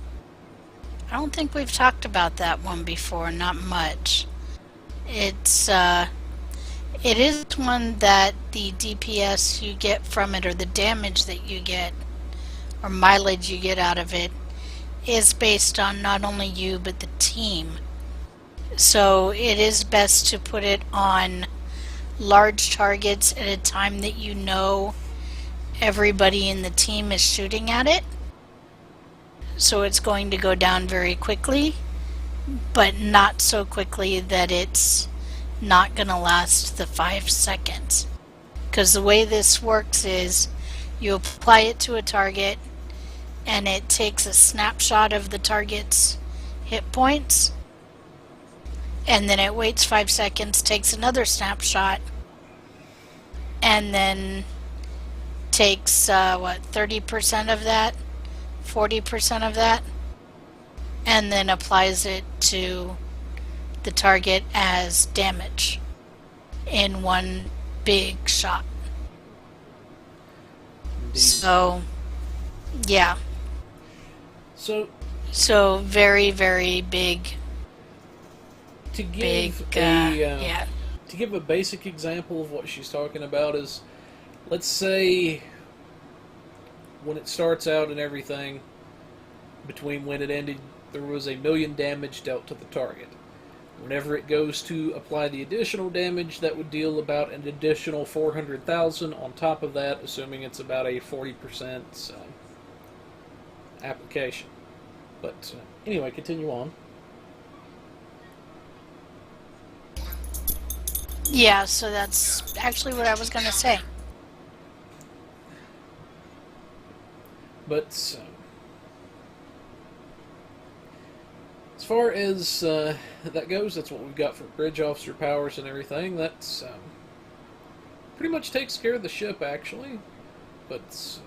I don't think we've talked about that one before, not much. It is one that the DPS you get from it, or the damage that you get, or mileage you get out of it, is based on not only you but the team. So it is best to put it on large targets at a time that you know everybody in the team is shooting at it. So it's going to go down very quickly, but not so quickly that it's not going to last the 5 seconds. Because the way this works is you apply it to a target and it takes a snapshot of the target's hit points, and then it waits 5 seconds, takes another snapshot, and then takes 30% of that, 40% of that, and then applies it to the target as damage in one big shot. Indeed. So, yeah. So very, very big. To give Big, yeah. To give a basic example of what she's talking about is, let's say when it starts out and everything, between when it ended, there was 1 million damage dealt to the target. Whenever it goes to apply the additional damage, that would deal about an additional 400,000 on top of that, assuming it's about a 40% application. But anyway, continue on. Yeah, so that's actually what I was going to say. But as far as that goes, that's what we've got for bridge officer powers and everything. That's pretty much takes care of the ship, actually. But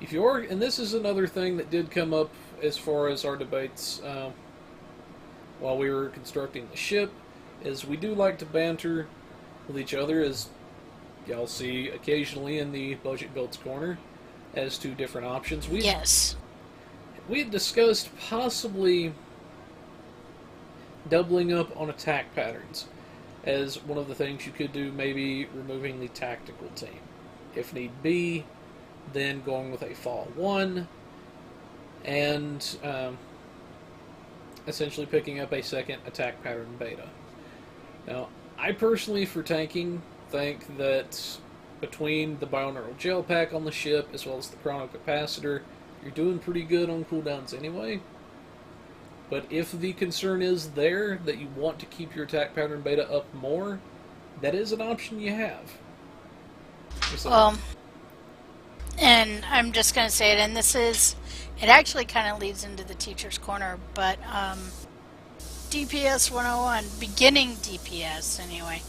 if you are, and this is another thing that did come up as far as our debates while we were constructing the ship, is we do like to banter with each other, as y'all see occasionally in the Budget Builds Corner, as to different options. Yes. We had discussed possibly doubling up on attack patterns as one of the things you could do, maybe removing the tactical team. If need be, then going with a Fall 1 and essentially picking up a second attack pattern beta. Now, I personally, for tanking, think that between the Bioneural Gel Pack on the ship as well as the Chrono Capacitor, you're doing pretty good on cooldowns anyway. But if the concern is there that you want to keep your attack pattern beta up more, that is an option you have. Well, and I'm just going to say it, and this is, it actually kind of leads into the teacher's corner, but DPS 101, beginning DPS anyway.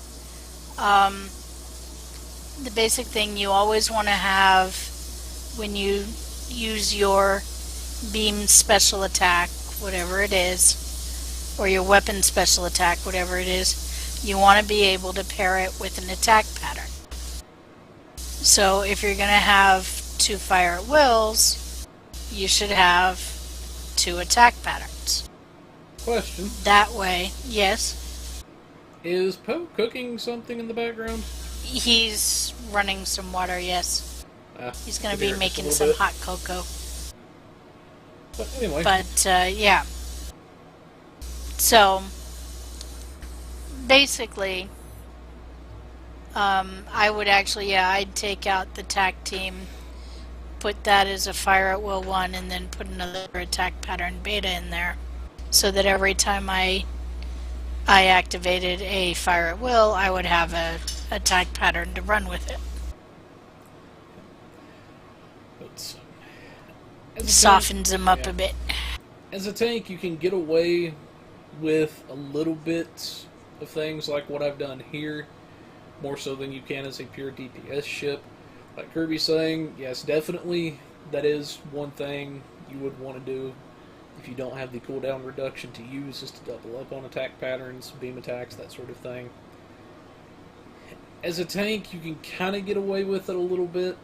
The basic thing you always want to have when you use your beam special attack, whatever it is, or your weapon special attack, whatever it is, you want to be able to pair it with an attack pattern. So if you're going to have 2 fire at wills, you should have 2 attack patterns. Question. That way, yes. Is Poe cooking something in the background? He's running some water, yes. He's going to be making some bit. hot cocoa. But anyway. But, yeah. So, basically, I would actually, yeah, I'd take out the TAC team, put that as a fire at will 1, and then put another attack pattern beta in there, so that every time I activated a fire at will, I would have a attack pattern to run with it. But, Softens them up a bit. as a tank, you can get away with a little bit of things like what I've done here, more so than you can as a pure DPS ship. Like Kirby's saying, yes, definitely that is one thing you would want to do if you don't have the cooldown reduction to use, is to double up on attack patterns, beam attacks, that sort of thing. As a tank, you can kind of get away with it a little bit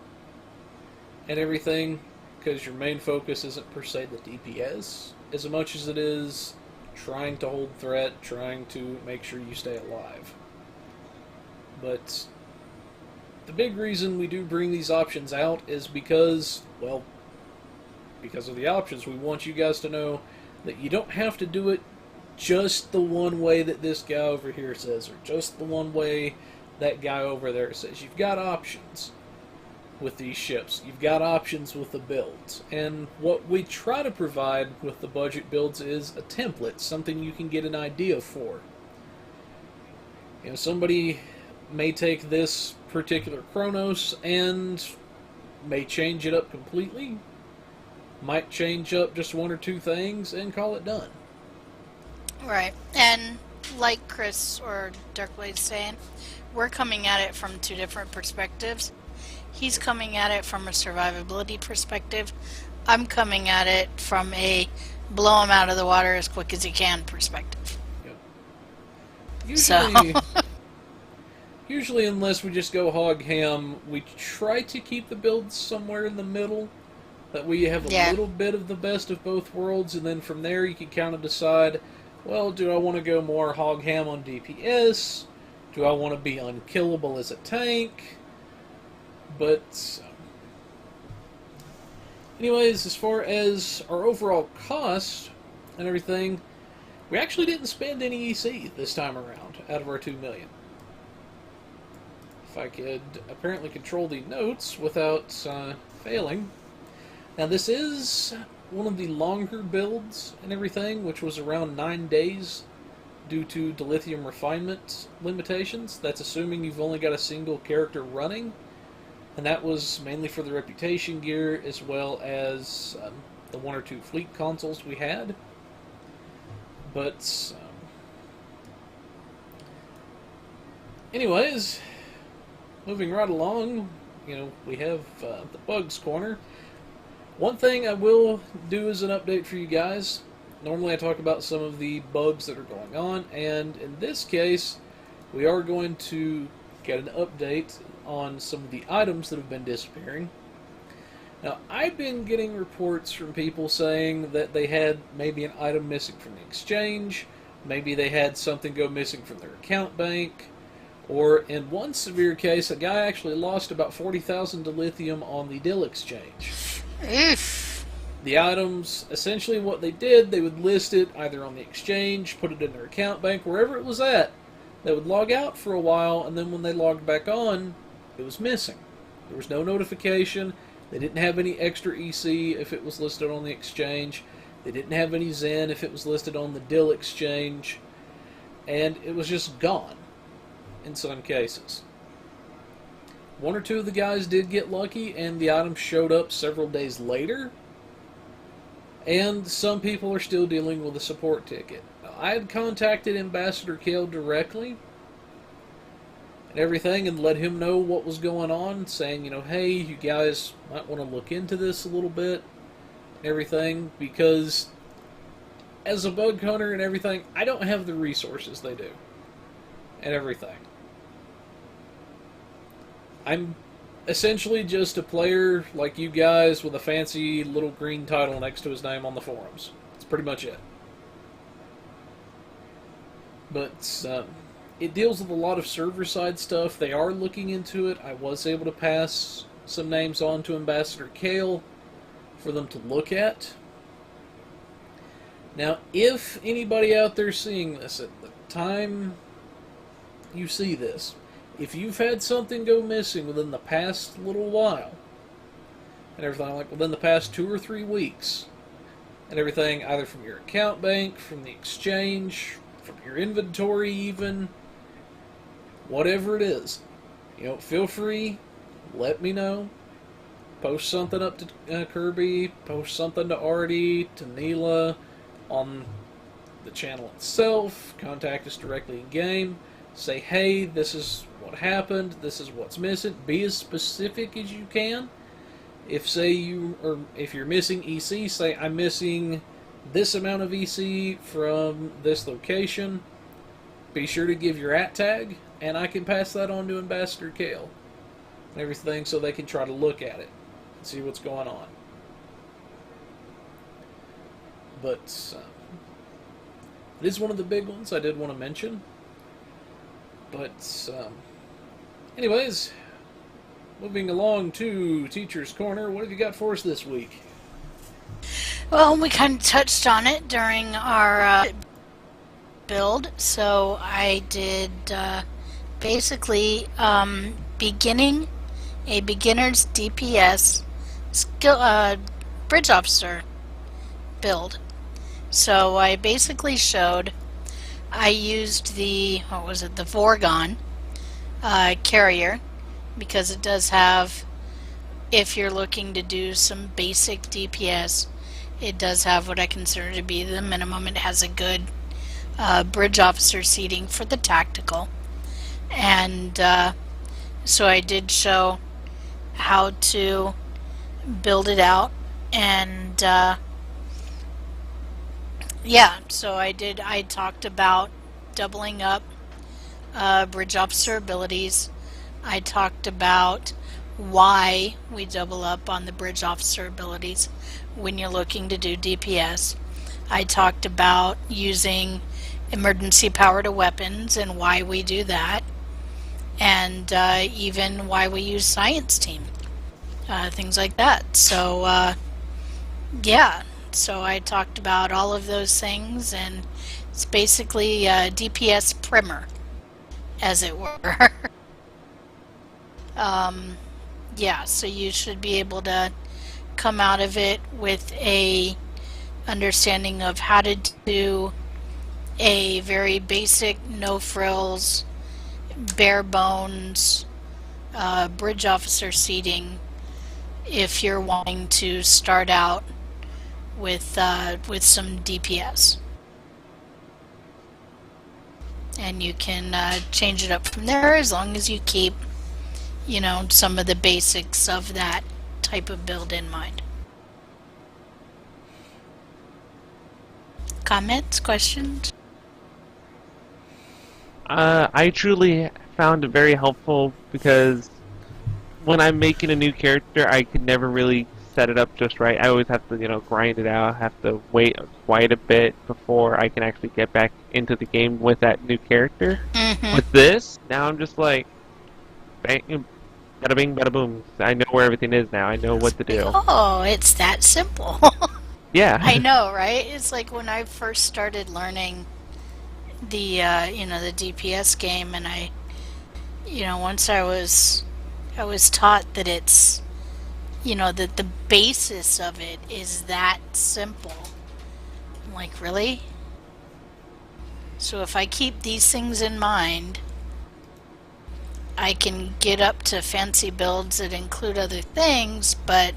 and everything, because your main focus isn't per se the DPS as much as it is trying to hold threat, trying to make sure you stay alive. But the big reason we do bring these options out is because, well, because of the options. We want you guys to know that you don't have to do it just the one way that this guy over here says, or just the one way that guy over there says. You've got options with these ships. You've got options with the builds. And what we try to provide with the budget builds is a template, something you can get an idea for. You know, somebody may take this particular Chronos and may change it up completely, might change up just one or two things and call it done. Right. And like Chris or Darkblade's saying, we're coming at it from two different perspectives. He's coming at it from a survivability perspective. I'm coming at it from a blow him out of the water as quick as you can perspective. Yep. Usually, unless we just go hog ham, we try to keep the builds somewhere in the middle. That we have a little bit of the best of both worlds, and then from there you can kind of decide, well, do I want to go more hog ham on DPS? Do I want to be unkillable as a tank? But anyways, as far as our overall cost and everything, we actually didn't spend any EC this time around out of our 2 million. If I could apparently control the notes without failing. Now this is one of the longer builds and everything, which was around 9 days due to Dilithium refinement limitations. That's assuming you've only got a single character running, and that was mainly for the reputation gear as well as the 1 or 2 fleet consoles we had. But anyways, moving right along, you know, we have the bugs corner. One thing I will do as an update for you guys. Normally I talk about some of the bugs that are going on, and in this case we are going to get an update on some of the items that have been disappearing. Now, I've been getting reports from people saying that they had maybe an item missing from the exchange, maybe they had something go missing from their account bank, or in one severe case, a guy actually lost about 40,000 dilithium on the Dill exchange. Oof. The items, essentially what they did, they would list it either on the exchange, put it in their account bank, wherever it was at. They would log out for a while, and then when they logged back on, it was missing. There was no notification. They didn't have any extra EC if it was listed on the exchange. They didn't have any Zen if it was listed on the Dill exchange. And it was just gone in some cases. 1 or 2 of the guys did get lucky, and the item showed up several days later. And some people are still dealing with a support ticket. Now, I had contacted Ambassador Kale directly and everything, and let him know what was going on, saying, you know, hey, you guys might want to look into this a little bit and everything, because as a bug hunter and everything, I don't have the resources they do and everything. I'm essentially just a player like you guys with a fancy little green title next to his name on the forums. That's pretty much it. But it deals with a lot of server-side stuff. They are looking into it. I was able to pass some names on to Ambassador Kale for them to look at. Now, if anybody out there seeing this, at the time you see this, if you've had something go missing within the past little while, and everything, like within the past 2 or 3 weeks, and everything, either from your account bank, from the exchange, from your inventory even, whatever it is, You know, feel free, let me know. Post something up to Kirby, post something to Artie, to Neela, on the channel itself. Contact us directly in game. Say, hey, this is what happened, this is what's missing. Be as specific as you can. If you're missing EC, say I'm missing this amount of EC from this location. Be sure to give your @tag, and I can pass that on to Ambassador Kale and everything, so they can try to look at it and see what's going on. But it is one of the big ones I did want to mention. But anyways, moving along to Teacher's Corner, what have you got for us this week? Well, we kind of touched on it during our build, so I did basically beginning a beginner's DPS skill bridge officer build. So I basically showed, I used the Vorgon carrier, because it does have, if you're looking to do some basic DPS, it does have what I consider to be the minimum. It has a good bridge officer seating for the tactical. And so I did show how to build it out, and yeah, so I talked about doubling up bridge officer abilities. I talked about why we double up on the bridge officer abilities when you're looking to do DPS. I talked about using emergency power to weapons and why we do that, and even why we use science team, things like that. So yeah, so I talked about all of those things, and it's basically a DPS primer, as it were. Yeah, so you should be able to come out of it with a understanding of how to do a very basic, no frills, bare bones bridge officer seating if you're wanting to start out with some DPS. And you can change it up from there, as long as you keep, you know, some of the basics of that type of build in mind. Comments, questions? I truly found it very helpful, because when I'm making a new character, I could never really set it up just right. I always have to, you know, grind it out. I have to wait quite a bit before I can actually get back into the game with that new character. Mm-hmm. With this, now I'm just like, bang, bada bing, bada boom. I know where everything is now. I know what to do. Oh, it's that simple. Yeah. I know, right? It's like when I first started learning the you know, the DPS game, and I, you know, once I was taught that it's, you know, that the basis of it is that simple. I'm like, really? So if I keep these things in mind, I can get up to fancy builds that include other things, but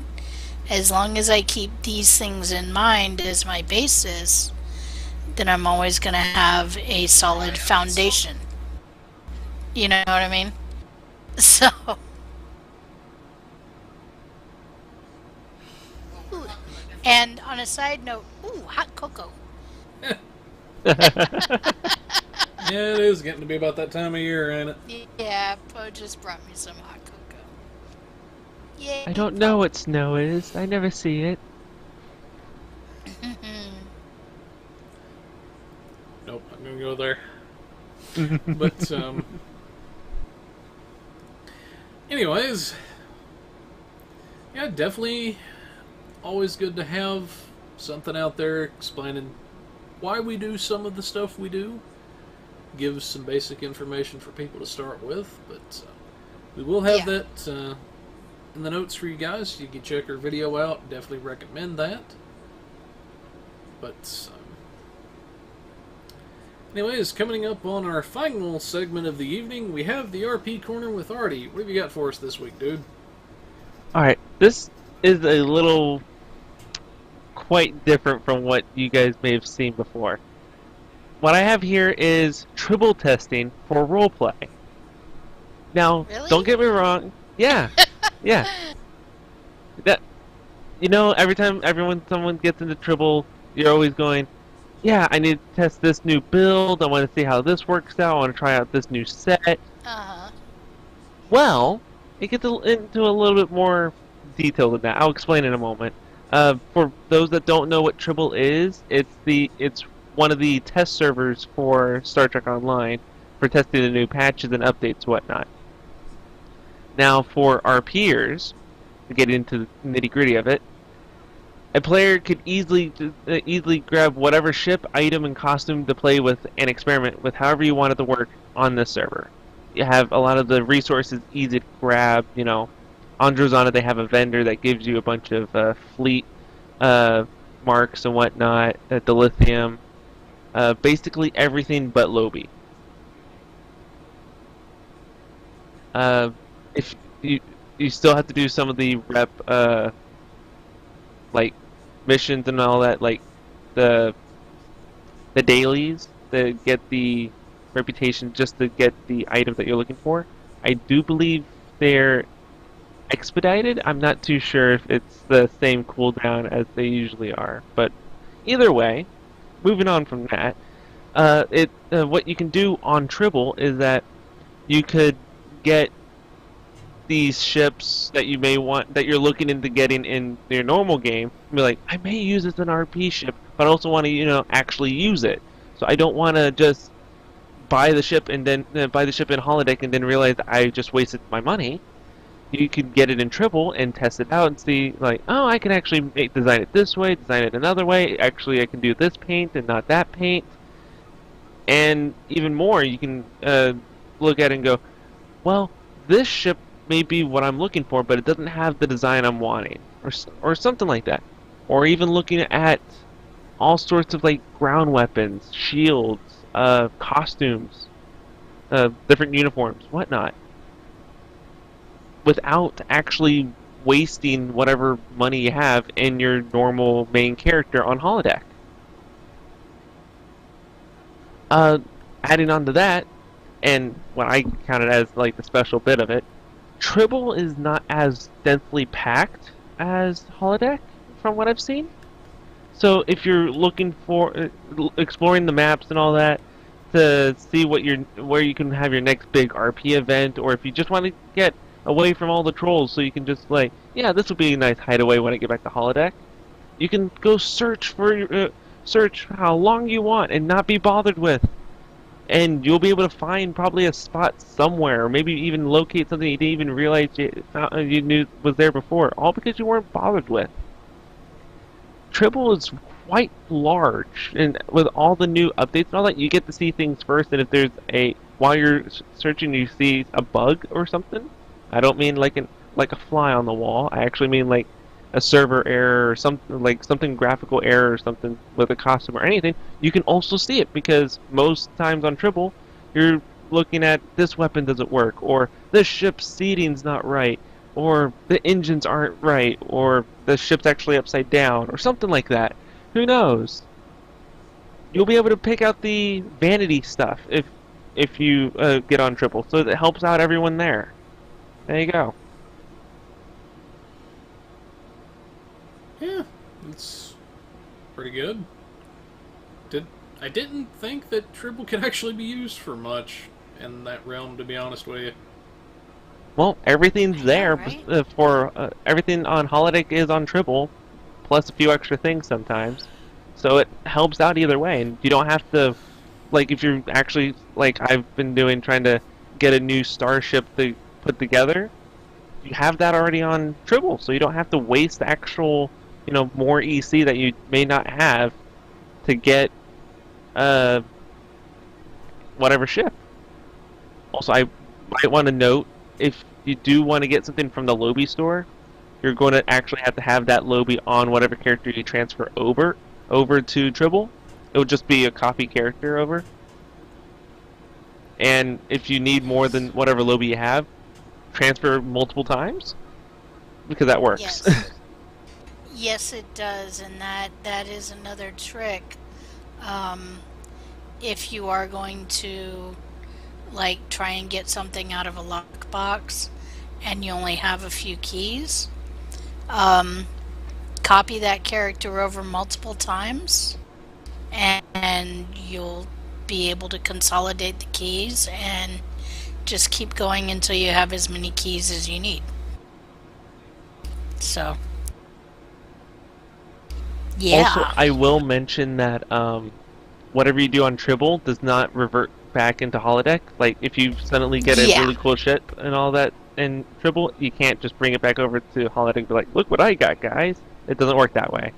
as long as I keep these things in mind as my basis, then I'm always going to have a solid foundation. You know what I mean? So, ooh. And on a side note, ooh, hot cocoa. Yeah, it is getting to be about that time of year, ain't it? Yeah, Poe just brought me some hot cocoa. Yay. I don't know what snow is. I never see it. Nope, I'm gonna go there. But anyways, yeah, definitely always good to have something out there explaining why we do some of the stuff we do. Gives some basic information for people to start with, but we will have that in the notes for you guys. You can check our video out. Definitely recommend that. But Anyways, coming up on our final segment of the evening, we have the RP Corner with Artie. What have you got for us this week, dude? Alright, this is a little quite different from what you guys may have seen before. What I have here is Tribble Testing for roleplay. Now, Really? don't get me wrong. Yeah, yeah. That, you know, every time someone gets into Tribble, you're always going, yeah, I need to test this new build. I want to see how this works out. I want to try out this new set. Uh-huh. Well, it gets into a little bit more detail than that. I'll explain in a moment. For those that don't know what Tribble is, it's one of the test servers for Star Trek Online for testing the new patches and updates, whatnot. Now, for RPers, to get into the nitty-gritty of it, a player could easily grab whatever ship, item, and costume to play with and experiment with however you want it to work on this server. You have a lot of the resources easy to grab. You know, on Drozana they have a vendor that gives you a bunch of fleet marks and whatnot, Dilithium, basically everything but Lobi. If you still have to do some of the rep like missions and all that, like the dailies to get the reputation, just to get the item that you're looking for. I do believe they're expedited. I'm not too sure if it's the same cooldown as they usually are, but either way, moving on from that, what you can do on Tribble is that you could get these ships that you may want, that you're looking into getting in your normal game, and be like, I may use this as an RP ship, but I also want to, you know, actually use it. So I don't want to just buy the ship and then buy the ship in Holodeck and then realize I just wasted my money. You can get it in Tribble and test it out and see, like, oh, I can actually design it this way, design it another way. Actually, I can do this paint and not that paint. And even more, you can look at it and go, well, this ship may be what I'm looking for, but it doesn't have the design I'm wanting, or something like that. Or even looking at all sorts of, like, ground weapons, shields, costumes, different uniforms, whatnot, without actually wasting whatever money you have in your normal main character on Holodeck. Adding on to that, and what I counted as like the special bit of it, Tribble is not as densely packed as Holodeck, from what I've seen. So if you're looking for exploring the maps and all that to see where you can have your next big RP event, or if you just want to get away from all the trolls, so you can just, like, yeah, this would be a nice hideaway when I get back to Holodeck. You can go search how long you want and not be bothered with, and you'll be able to find probably a spot somewhere, or maybe even locate something you didn't even realize you knew was there before, all because you weren't bothered with. Tribble is quite large, and with all the new updates and all that, you get to see things first. And if there's while you're searching, you see a bug or something, I don't mean like a fly on the wall. I actually mean like a server error or something graphical error or something with a costume or anything. You can also see it, because most times on Tribble, you're looking at this weapon doesn't work, or this ship's seating's not right, or the engines aren't right, or the ship's actually upside down, or something like that. Who knows? You'll be able to pick out the vanity stuff if you get on Tribble, so that helps out everyone there. There you go. Yeah, it's pretty good. I didn't think that Tribble could actually be used for much in that realm, to be honest with you. Well, everything's there, right? for everything on Holodeck is on Tribble, plus a few extra things sometimes. So it helps out either way, and you don't have to, like, if you're actually, like I've been doing, trying to get a new starship to put together, you have that already on Tribble, so you don't have to waste the actual, you know, more EC that you may not have to get whatever ship. Also, I might want to note, if you do want to get something from the Lobi store, you're going to actually have to have that Lobi on whatever character you transfer over to Tribble. It would just be a copy character over. And if you need more than whatever Lobi you have, transfer multiple times, because that works. Yes. Yes, it does, and that is another trick. If you are going to like try and get something out of a lockbox and you only have a few keys, copy that character over multiple times and you'll be able to consolidate the keys and just keep going until you have as many keys as you need. So yeah. Also, I will mention that whatever you do on Tribble does not revert back into Holodeck. Like, if you suddenly get a really cool ship and all that in Tribble, you can't just bring it back over to Holodeck and be like, look what I got, guys. It doesn't work that way.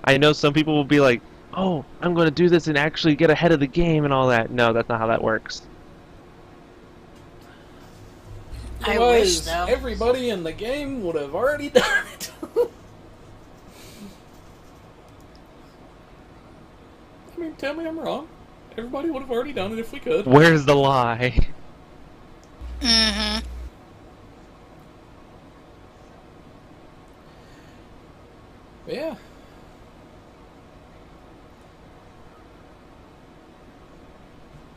I know some people will be like, oh, I'm going to do this and actually get ahead of the game and all that. No, that's not how that works. I wish, though. Everybody in the game would have already done it. I mean, tell me I'm wrong. Everybody would have already done it if we could. Where's the lie? Mm-hmm. Yeah.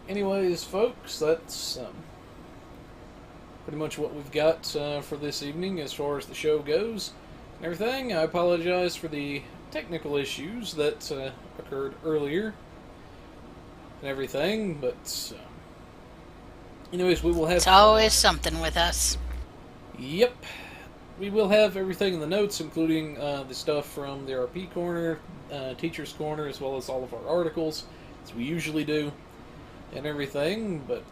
Anyways, folks, that's pretty much what we've got for this evening as far as the show goes and everything. I apologize for the technical issues that occurred earlier and everything, but anyways, we will have... It's always something with us. Yep. We will have everything in the notes, including the stuff from the RP Corner, Teacher's Corner, as well as all of our articles, as we usually do, and everything, but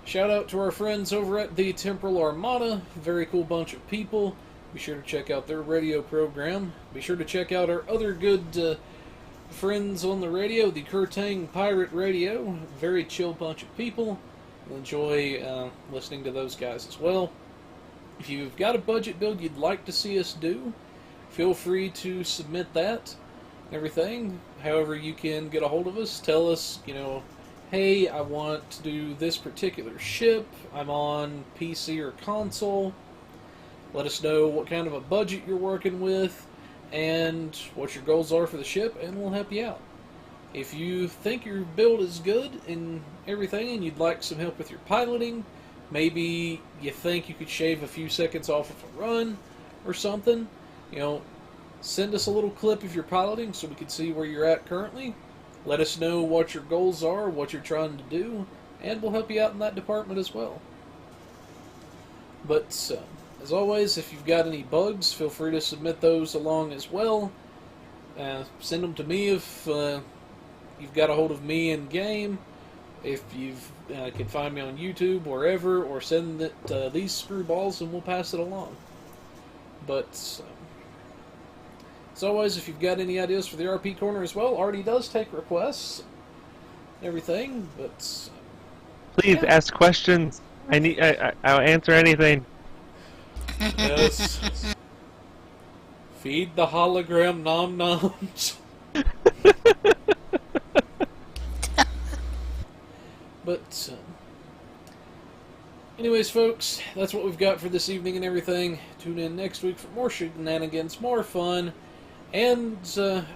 shout out to our friends over at the Temporal Armada, very cool bunch of people. Be sure to check out their radio program. Be sure to check out our other good friends on the radio, the Kurtang Pirate Radio, very chill bunch of people. You'll enjoy listening to those guys as well. If you've got a budget build you'd like to see us do, feel free to submit that and everything. However you can get a hold of us, tell us, you know, hey, I want to do this particular ship, I'm on PC or console. Let us know what kind of a budget you're working with and what your goals are for the ship, and we'll help you out. If you think your build is good and everything and you'd like some help with your piloting, maybe you think you could shave a few seconds off of a run or something, you know, send us a little clip of your piloting so we can see where you're at currently. Let us know what your goals are, what you're trying to do, and we'll help you out in that department as well. But as always, if you've got any bugs, feel free to submit those along as well. Send them to me if you've got a hold of me in game. If you can find me on YouTube, wherever, or send it, these screwballs and we'll pass it along. But as always, if you've got any ideas for the RP Corner as well, Artie does take requests, everything. But please ask questions. I'll answer anything. Yes. Feed the hologram nom-noms. But, anyways, folks, that's what we've got for this evening and everything. Tune in next week for more shenanigans, more fun, and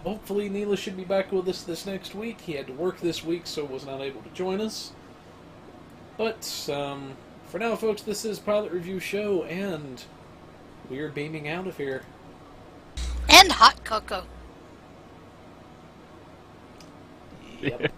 hopefully Neela should be back with us this next week. He had to work this week, so was not able to join us. But, for now, folks, this is Pilot Review Show, and we are beaming out of here. And hot cocoa. Yep.